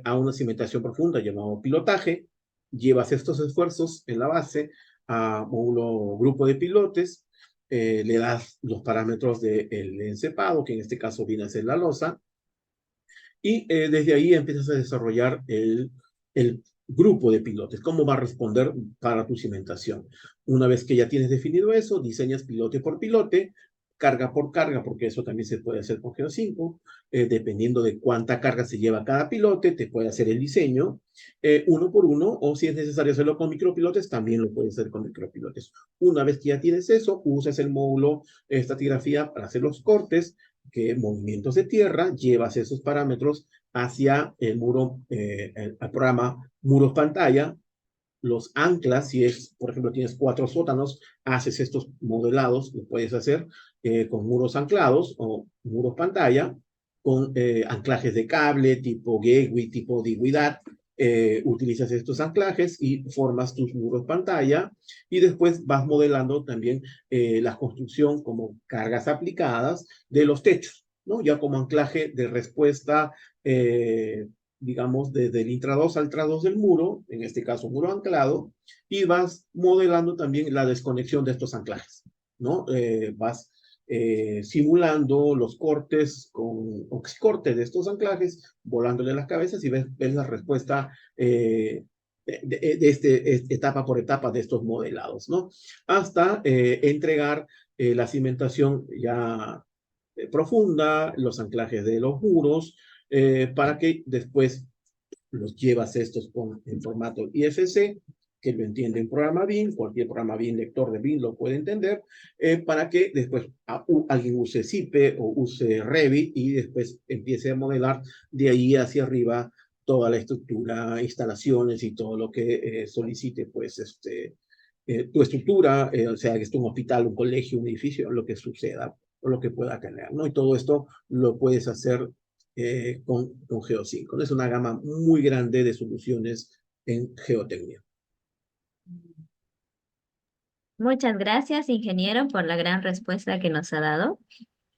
a una cimentación profunda llamado pilotaje, llevas estos esfuerzos en la base a un grupo de pilotes, le das los parámetros del encepado, que en este caso viene a ser la losa, y desde ahí empiezas a desarrollar el grupo de pilotes, cómo va a responder para tu cimentación. Una vez que ya tienes definido eso, diseñas pilote por pilote, carga por carga, porque eso también se puede hacer con Geo5, dependiendo de cuánta carga se lleva cada pilote, te puede hacer el diseño uno por uno, o si es necesario hacerlo con micropilotes, también lo puedes hacer con micropilotes. Una vez que ya tienes eso, usas el módulo estratigrafía para hacer los cortes, que movimientos de tierra, llevas esos parámetros hacia el muro, el programa muros pantalla, los anclas, si es, por ejemplo, tienes 4 sótanos, haces estos modelados, lo puedes hacer con muros anclados o muros pantalla, con anclajes de cable, tipo gateway, tipo digüidad, utilizas estos anclajes y formas tus muros pantalla, y después vas modelando también la construcción como cargas aplicadas de los techos, ¿no? Ya como anclaje de respuesta, digamos, desde el intra-2 al tra-2 del muro, en este caso muro anclado, y vas modelando también la desconexión de estos anclajes, ¿no? Vas simulando los cortes con oxicorte de estos anclajes, volándole las cabezas, y ves la respuesta etapa por etapa de estos modelados, ¿no? Hasta entregar la cimentación ya profunda, los anclajes de los muros, para que después los llevas estos en formato IFC, que lo entiende un programa BIM, cualquier programa BIM, lector de BIM lo puede entender, para que después alguien use CIPE o use Revit y después empiece a modelar de ahí hacia arriba toda la estructura, instalaciones y todo lo que solicite, pues, tu estructura, o sea, que es un hospital, un colegio, un edificio, lo que suceda o lo que pueda tener, ¿no? Y todo esto lo puedes hacer con Geo5. Es una gama muy grande de soluciones en geotecnia. Muchas gracias, ingeniero, por la gran respuesta que nos ha dado.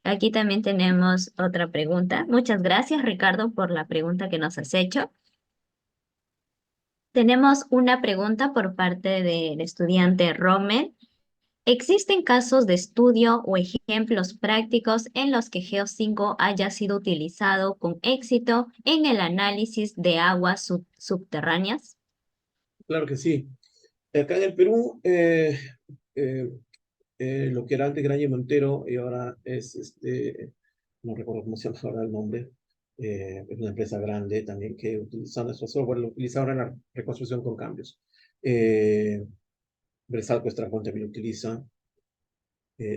Aquí también tenemos otra pregunta. Muchas gracias, Ricardo, por la pregunta que nos has hecho. Tenemos una pregunta por parte del estudiante Rommel. ¿Existen casos de estudio o ejemplos prácticos en los que Geo5 haya sido utilizado con éxito en el análisis de aguas subterráneas? Claro que sí. Acá en el Perú, eh, lo que era antes Graña Montero y ahora es, no recuerdo cómo se llama ahora el nombre, es una empresa grande también que utilizando nuestro software, lo utiliza ahora en la reconstrucción con cambios. Bresalco Estracón también lo utiliza,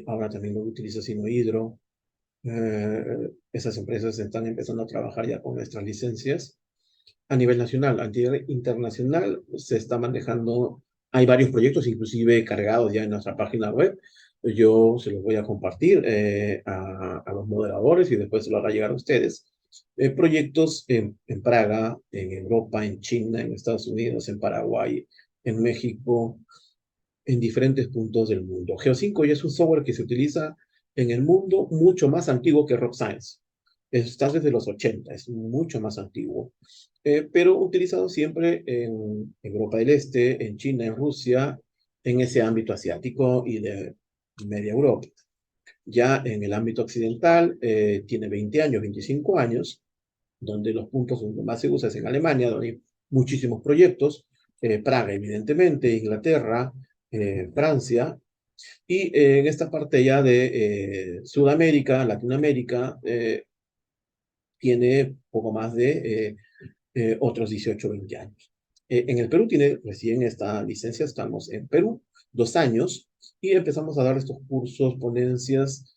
ahora también lo utiliza Sinohidro. Esas empresas están empezando a trabajar ya con nuestras licencias. A nivel nacional, a nivel internacional, se está manejando, hay varios proyectos, inclusive cargados ya en nuestra página web. Yo se los voy a compartir a los moderadores y después se lo hará llegar a ustedes. Proyectos en Praga, en Europa, en China, en Estados Unidos, en Paraguay, en México, en diferentes puntos del mundo. Geo5 ya es un software que se utiliza en el mundo mucho más antiguo que Rock Science. Está desde los 80, es mucho más antiguo, pero utilizado siempre en Europa del Este, en China, en Rusia, en ese ámbito asiático y de media Europa. Ya en el ámbito occidental tiene 20 años, 25 años, donde los puntos donde más se usa es en Alemania, donde hay muchísimos proyectos, Praga evidentemente, Inglaterra, Francia, y en esta parte ya de Sudamérica, Latinoamérica, tiene poco más de otros 18 o 20 años. En el Perú tiene recién esta licencia, estamos en Perú, 2 años, y empezamos a dar estos cursos, ponencias,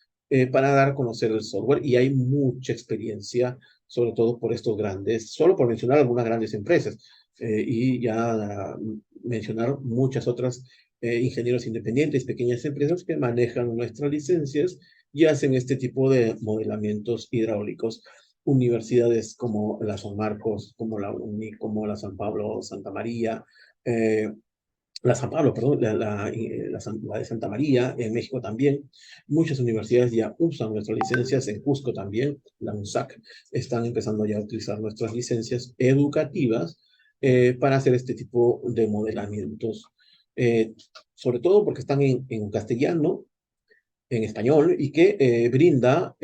para dar a conocer el software, y hay mucha experiencia, sobre todo por estos grandes, solo por mencionar algunas grandes empresas, y ya mencionar muchas otras ingenieros independientes, pequeñas empresas que manejan nuestras licencias y hacen este tipo de modelamientos hidráulicos. Universidades como la San Marcos, como la UNI, como la San Pablo, Santa María, la San Pablo, perdón, la de Santa María, en México también. Muchas universidades ya usan nuestras licencias, en Cusco también, la UNSAC, están empezando ya a utilizar nuestras licencias educativas para hacer este tipo de modelamientos. Sobre todo porque están en castellano, en español, y que brinda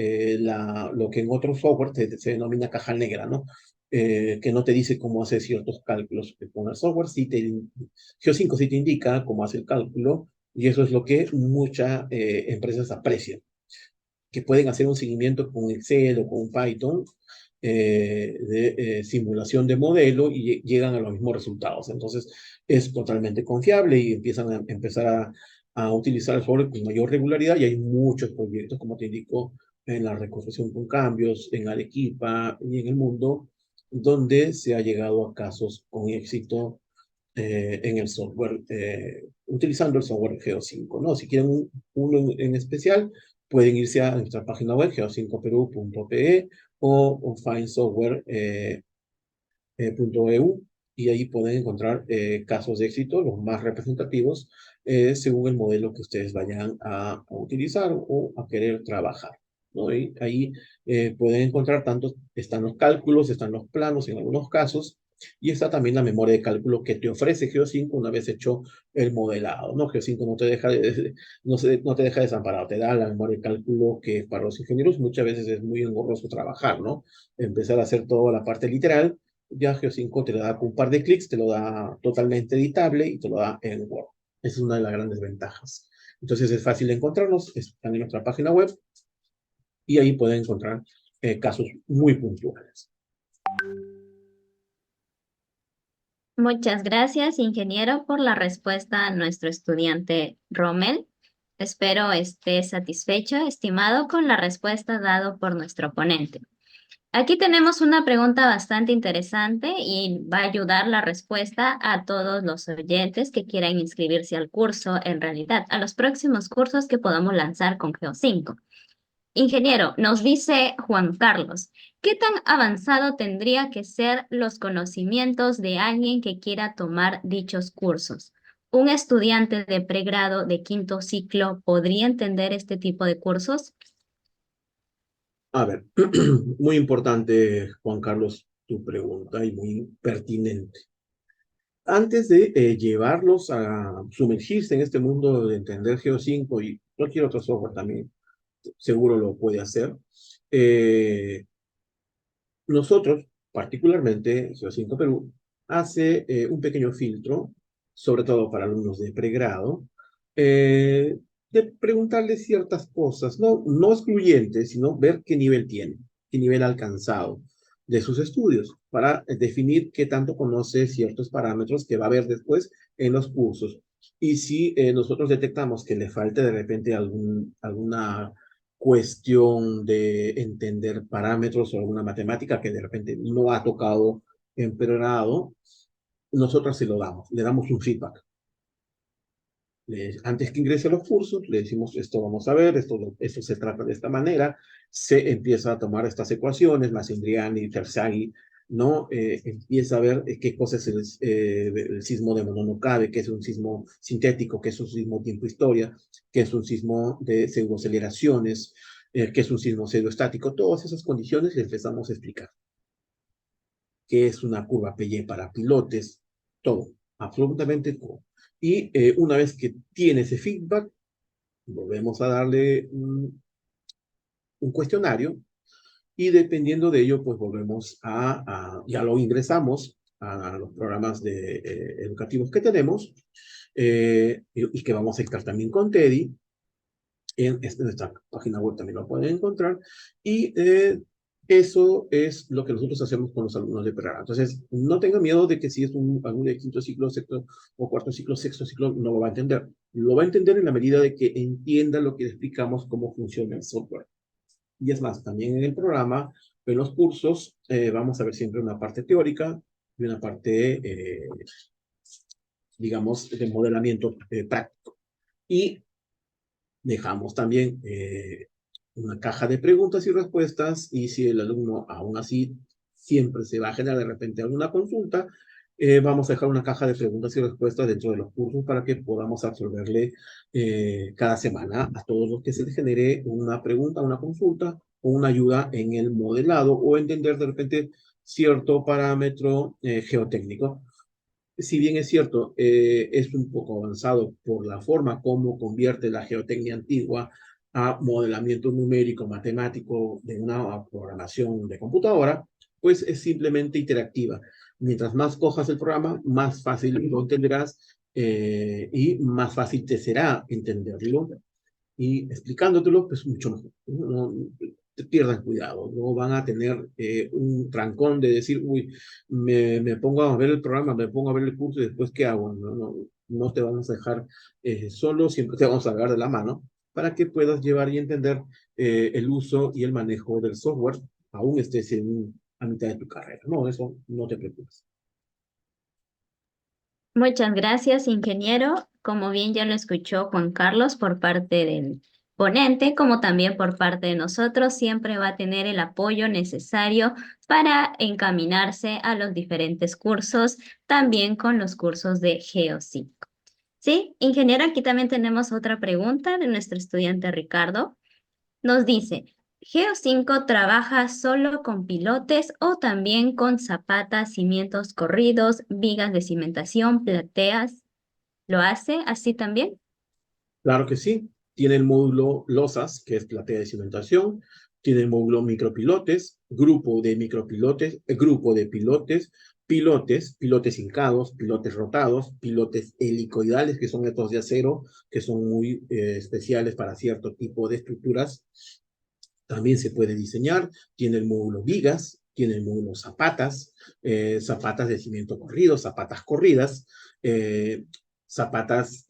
lo que en otros software se denomina caja negra, ¿no? Que no te dice cómo hacer ciertos cálculos. Con el software Geo5 sí te indica cómo hace el cálculo, y eso es lo que muchas empresas aprecian, que pueden hacer un seguimiento con Excel o con Python de simulación de modelo y llegan a los mismos resultados. Entonces, es totalmente confiable y empiezan a empezar a utilizar el software con mayor regularidad, y hay muchos proyectos, como te indico, en la reconstrucción con cambios, en Arequipa y en el mundo, donde se ha llegado a casos con éxito en el software, utilizando el software Geo5, ¿no? Si quieren uno en especial, pueden irse a nuestra página web, geo5peru.pe o finesoftware.eu, y ahí pueden encontrar casos de éxito, los más representativos, según el modelo que ustedes vayan a utilizar o a querer trabajar, ¿no? Y ahí pueden encontrar están los cálculos, están los planos en algunos casos, y está también la memoria de cálculo que te ofrece Geo5 una vez hecho el modelado, ¿no? Geo5 no te deja desamparado, te da la memoria de cálculo que para los ingenieros muchas veces es muy engorroso trabajar, ¿no? Empezar a hacer toda la parte literal. Ya Geo5 te lo da con un par de clics, te lo da totalmente editable y te lo da en Word. Esa es una de las grandes ventajas. Entonces es fácil de encontrarlos, están en nuestra página web y ahí pueden encontrar casos muy puntuales. Muchas gracias, ingeniero, por la respuesta a nuestro estudiante Rommel. Espero esté satisfecho, estimado, con la respuesta dada por nuestro ponente. Aquí tenemos una pregunta bastante interesante y va a ayudar la respuesta a todos los oyentes que quieran inscribirse al curso, en realidad, a los próximos cursos que podamos lanzar con Geo5. Ingeniero, nos dice Juan Carlos, ¿qué tan avanzado tendría que ser los conocimientos de alguien que quiera tomar dichos cursos? ¿Un estudiante de pregrado de 5º ciclo podría entender este tipo de cursos? A ver, muy importante, Juan Carlos, tu pregunta, y muy pertinente. Antes de llevarlos a sumergirse en este mundo de entender Geo5 y cualquier otro software también, seguro lo puede hacer. Nosotros, particularmente, Geo5 Perú, hace un pequeño filtro, sobre todo para alumnos de pregrado, de preguntarles ciertas cosas, no excluyentes, sino ver qué nivel tiene, qué nivel ha alcanzado de sus estudios, para definir qué tanto conoce ciertos parámetros que va a ver después en los cursos. Y si nosotros detectamos que le falte de repente alguna cuestión de entender parámetros o alguna matemática que de repente no ha tocado en pregrado, nosotros se lo damos, le damos un feedback. Antes que ingrese a los cursos, le decimos, esto vamos a ver, esto se trata de esta manera, se empieza a tomar estas ecuaciones, Masindriani, Terzaghi, ¿no? Empieza a ver qué cosa es el sismo de Mononocabe, qué es un sismo sintético, qué es un sismo tiempo-historia, qué es un sismo de pseudoaceleraciones, qué es un sismo pseudoestático. Todas esas condiciones le empezamos a explicar. ¿Qué es una curva PY para pilotes? Todo, absolutamente todo. Y una vez que tiene ese feedback, volvemos a darle un cuestionario, y dependiendo de ello, pues volvemos ya lo ingresamos a los programas educativos que tenemos, y que vamos a estar también con Teddy. En nuestra página web también lo pueden encontrar, y eso es lo que nosotros hacemos con los alumnos de pregrado. Entonces, no tengan miedo de que si es un alumno de 5º ciclo, sexto o 4º ciclo, 6º ciclo, no lo va a entender. Lo va a entender en la medida de que entienda lo que le explicamos, cómo funciona el software. Y es más, también en el programa, en los cursos, vamos a ver siempre una parte teórica y una parte digamos, de modelamiento práctico. Y dejamos también una caja de preguntas y respuestas, y si el alumno aún así siempre se va a generar de repente alguna consulta, vamos a dejar una caja de preguntas y respuestas dentro de los cursos para que podamos absolverle cada semana a todos los que se les genere una pregunta, una consulta o una ayuda en el modelado o entender de repente cierto parámetro geotécnico. Si bien es cierto, es un poco avanzado por la forma como convierte la geotecnia antigua a modelamiento numérico, matemático de una programación de computadora, pues es simplemente interactiva. Mientras más cojas el programa, más fácil lo entenderás y más fácil te será entenderlo y explicándotelo, pues mucho mejor. No, te pierdan cuidado, no van a tener un trancón de decir, uy, me pongo a ver el programa, me pongo a ver el curso y después, ¿qué hago? No te vamos a dejar solo, siempre te vamos a agarrar de la mano para que puedas llevar y entender el uso y el manejo del software, aún estés a mitad de tu carrera. No, eso no te preocupes. Muchas gracias, ingeniero. Como bien ya lo escuchó Juan Carlos por parte del ponente, como también por parte de nosotros, siempre va a tener el apoyo necesario para encaminarse a los diferentes cursos, también con los cursos de Geo5. Sí, ingeniero, aquí también tenemos otra pregunta de nuestro estudiante Ricardo. Nos dice, ¿Geo5 trabaja solo con pilotes o también con zapatas, cimientos corridos, vigas de cimentación, plateas? ¿Lo hace así también? Claro que sí. Tiene el módulo LOSAS, que es platea de cimentación. Tiene el módulo micropilotes, grupo de micropilotes, grupo de pilotes, pilotes hincados, pilotes rotados, pilotes helicoidales, que son estos de acero, que son muy especiales para cierto tipo de estructuras. También se puede diseñar. Tiene el módulo vigas, tiene el módulo zapatas, zapatas de cimiento corrido, zapatas corridas, zapatas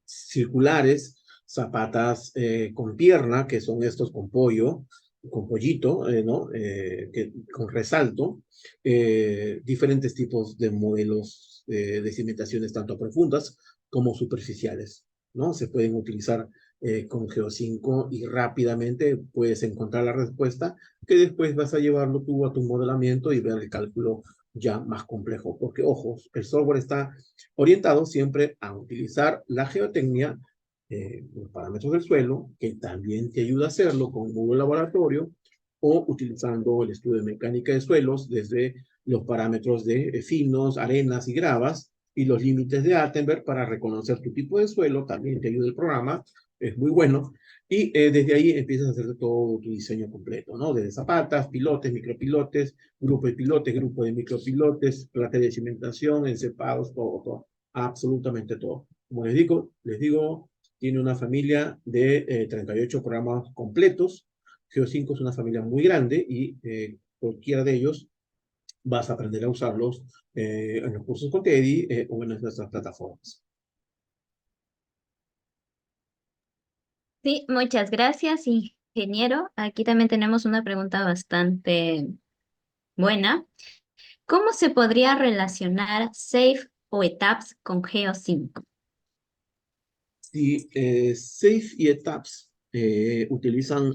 circulares, zapatas con pierna, que son estos con pollo, con pollito, ¿no? Con resalto, diferentes tipos de modelos de cimentaciones tanto profundas como superficiales, ¿no? Se pueden utilizar con Geo5 y rápidamente puedes encontrar la respuesta que después vas a llevarlo tú a tu modelamiento y ver el cálculo ya más complejo, porque ojo, el software está orientado siempre a utilizar la geotecnia, los parámetros del suelo, que también te ayuda a hacerlo con un laboratorio, o utilizando el estudio de mecánica de suelos desde los parámetros de finos, arenas y gravas, y los límites de Altenberg para reconocer tu tipo de suelo, también te ayuda el programa, es muy bueno, y desde ahí empiezas a hacer todo tu diseño completo, ¿no? Desde zapatas, pilotes, micropilotes, grupo de pilotes, grupo de micropilotes, platea de cimentación, encepados, todo, absolutamente todo. Como les digo, tiene una familia de 38 programas completos. Geo5 es una familia muy grande y cualquiera de ellos vas a aprender a usarlos en los cursos con Teddy o en nuestras plataformas. Sí, muchas gracias, ingeniero. Aquí también tenemos una pregunta bastante buena. ¿Cómo se podría relacionar SAFE o ETAPS con Geo5? Si Safe y ETAPS utilizan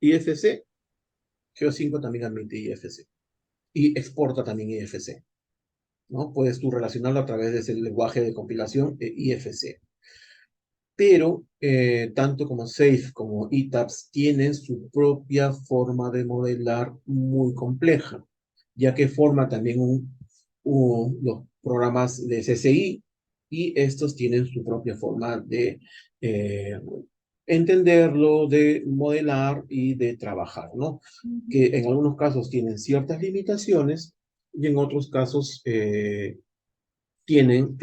IFC, Geo5 también admite IFC y exporta también IFC, ¿no? Puedes tú relacionarlo a través de ese lenguaje de compilación IFC. Pero tanto como Safe como ETAPS tienen su propia forma de modelar muy compleja, ya que forma también los programas de CCI y estos tienen su propia forma de entenderlo, de modelar y de trabajar, ¿no? Que en algunos casos tienen ciertas limitaciones y en otros casos tienen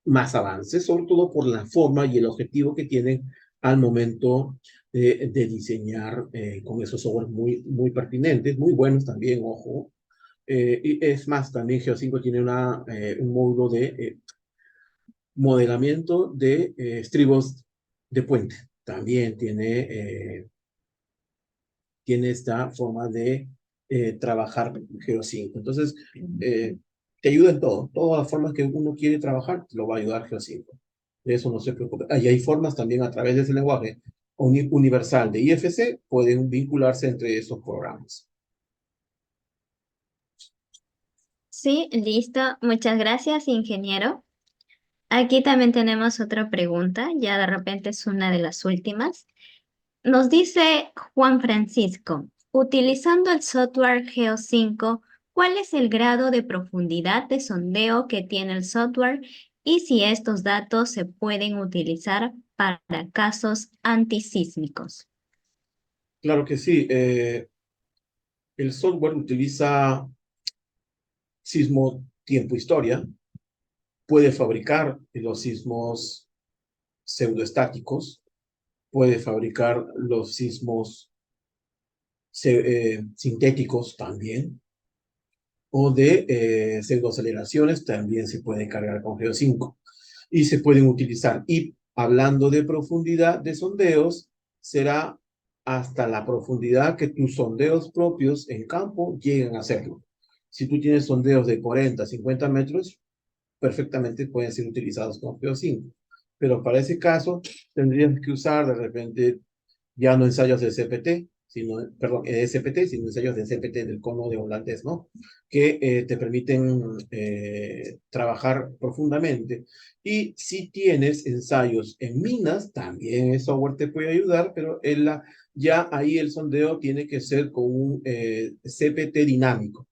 más avances, sobre todo por la forma y el objetivo que tienen al momento de diseñar con esos software muy pertinentes, muy buenos también, ojo. Y es más, también Geo5 tiene un módulo de modelamiento de estribos de puente. También tiene esta forma de trabajar Geo5. Entonces, te ayuda en todo. Todas las formas que uno quiere trabajar, lo va a ayudar Geo5. De eso no se preocupe. Y hay formas también a través de ese lenguaje universal de IFC, pueden vincularse entre esos programas. Sí, listo. Muchas gracias, ingeniero. Aquí también tenemos otra pregunta, ya de repente es una de las últimas. Nos dice Juan Francisco, utilizando el software Geo5, ¿cuál es el grado de profundidad de sondeo que tiene el software y si estos datos se pueden utilizar para casos antisísmicos? Claro que sí. El software utiliza sismo tiempo historia, puede fabricar los sismos pseudoestáticos, puede fabricar los sismos sintéticos también, o de pseudoaceleraciones también se puede cargar con Geo5 y se pueden utilizar. Y hablando de profundidad de sondeos, será hasta la profundidad que tus sondeos propios en campo lleguen a hacerlo. Si tú tienes sondeos de 40, 50 metros, perfectamente pueden ser utilizados con Geo5. Pero para ese caso, tendrías que usar de repente ya no ensayos de CPT, sino, perdón, de SPT, sino ensayos de CPT del cono de holandés, ¿no? Que te permiten trabajar profundamente. Y si tienes ensayos en minas, también el software te puede ayudar, pero ya ahí el sondeo tiene que ser con un CPT dinámico,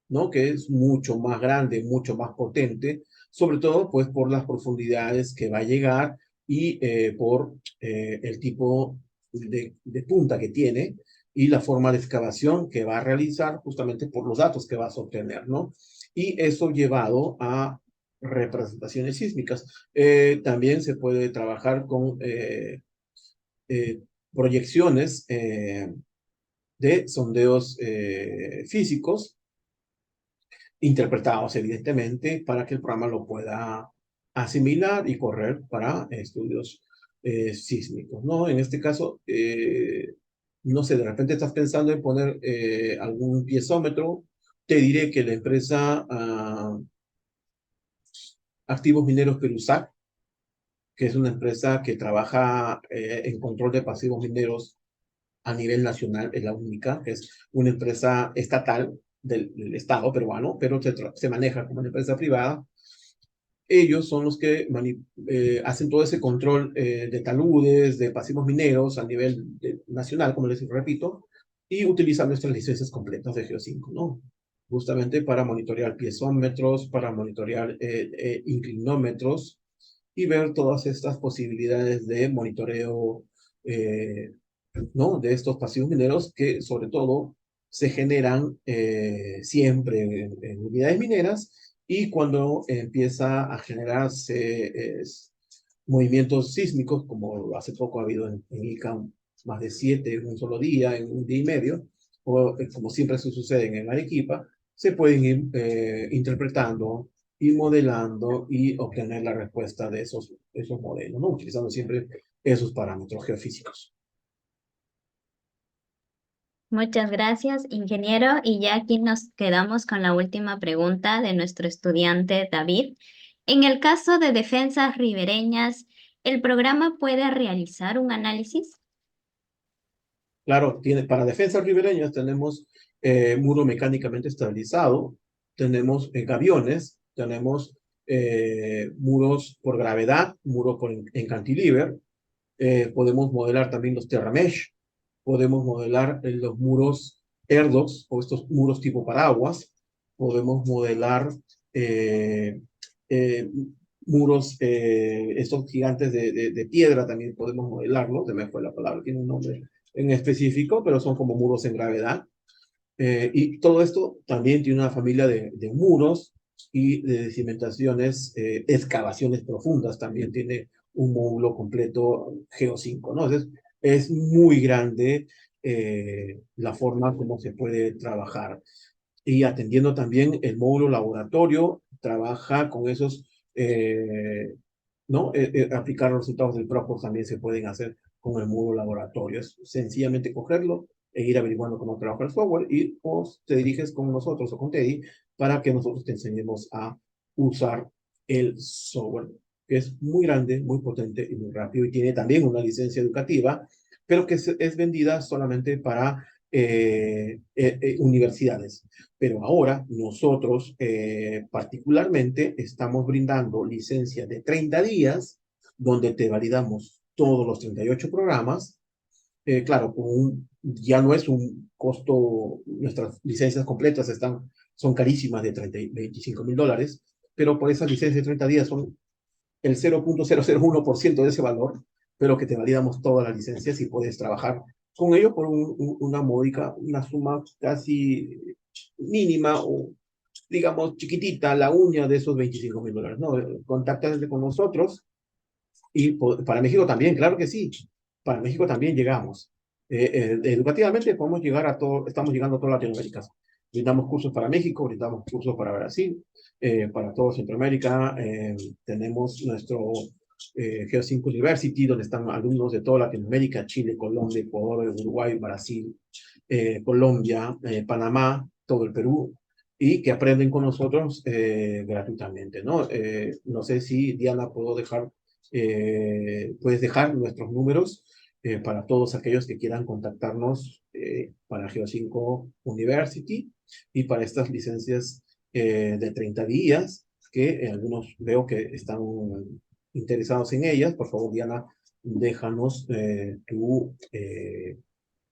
¿no? Que es mucho más grande, mucho más potente, sobre todo pues por las profundidades que va a llegar y por el tipo de punta que tiene y la forma de excavación que va a realizar justamente por los datos que vas a obtener, ¿no? Y eso llevado a representaciones sísmicas. También se puede trabajar con eh, proyecciones de sondeos físicos interpretados, evidentemente, para que el programa lo pueda asimilar y correr para estudios sísmicos, ¿no? En este caso, no sé, de repente estás pensando en poner algún piezómetro, te diré que la empresa Activos Mineros Perusac, que es una empresa que trabaja en control de pasivos mineros a nivel nacional, es la única, es una empresa estatal del Estado peruano, pero se maneja como una empresa privada. Ellos son los que hacen todo ese control de taludes, de pasivos mineros a nivel nacional, como les repito, y utilizan nuestras licencias completas de Geo5, ¿no? Justamente para monitorear piezómetros, para monitorear inclinómetros y ver todas estas posibilidades de monitoreo ¿no? De estos pasivos mineros que sobre todo se generan siempre en unidades mineras y cuando empieza a generarse movimientos sísmicos, como hace poco ha habido en ICAM, más de 7 en un solo día, en un día y medio, o como siempre se sucede en el Arequipa, se pueden ir interpretando y modelando y obtener la respuesta de esos modelos, ¿no? Utilizando siempre esos parámetros geofísicos. Muchas gracias, ingeniero. Y ya aquí nos quedamos con la última pregunta de nuestro estudiante David. En el caso de defensas ribereñas, ¿el programa puede realizar un análisis? Claro, para defensas ribereñas tenemos muro mecánicamente estabilizado, tenemos gaviones, tenemos muros por gravedad, muros en cantilever, podemos modelar también los Terra Mesh, podemos modelar los muros Erdox o estos muros tipo paraguas, podemos modelar eh, eh, muros, estos gigantes de piedra también podemos modelarlos, se me fue la palabra, tiene un nombre en específico, pero son como muros en gravedad. Y todo esto también tiene una familia de muros y de cimentaciones, excavaciones profundas, también tiene un módulo completo Geo5, ¿no? Entonces, es muy grande la forma como se puede trabajar. Y atendiendo también el módulo laboratorio, trabaja con esos, ¿no? Aplicar los resultados del PROCOS también se pueden hacer con el módulo laboratorio. Es sencillamente cogerlo, e ir averiguando cómo trabaja el software y pues, te diriges con nosotros o con Teddy para que nosotros te enseñemos a usar el software, que es muy grande, muy potente y muy rápido, y tiene también una licencia educativa, pero que es vendida solamente para universidades. Pero ahora nosotros particularmente estamos brindando licencia de 30 días, donde te validamos todos los 38 programas. Claro, ya no es un costo, nuestras licencias completas son carísimas de 25.000 dólares, pero por esas licencias de 30 días son el 0.001% de ese valor, pero que te validamos todas las licencias y puedes trabajar con ello por una módica, una suma casi mínima o digamos chiquitita, la uña de esos 25.000 dólares, ¿no? Contáctate con nosotros y para México también, claro que sí, para México también llegamos. Educativamente podemos llegar a todo, estamos llegando a toda Latinoamérica. Brindamos cursos para México, brindamos cursos para Brasil, para toda Centroamérica. Tenemos nuestro Geo5 University, donde están alumnos de toda Latinoamérica, Chile, Colombia, Ecuador, Uruguay, Brasil, Colombia, Panamá, todo el Perú, y que aprenden con nosotros gratuitamente, ¿no? No sé si, Diana, puedes dejar nuestros números para todos aquellos que quieran contactarnos para Geo5 University y para estas licencias de 30 días, que algunos veo que están interesados en ellas. Por favor, Diana, déjanos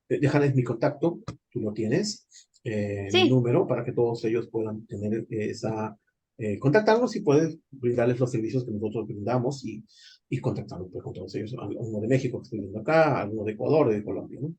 déjales mi contacto, tú lo tienes, mi Sí, número, para que todos ellos puedan tener contactarnos y puedes brindarles los servicios que nosotros brindamos y contactarnos pues, con todos ellos, alguno de México que estoy viendo acá, alguno de Ecuador, de Colombia, ¿no?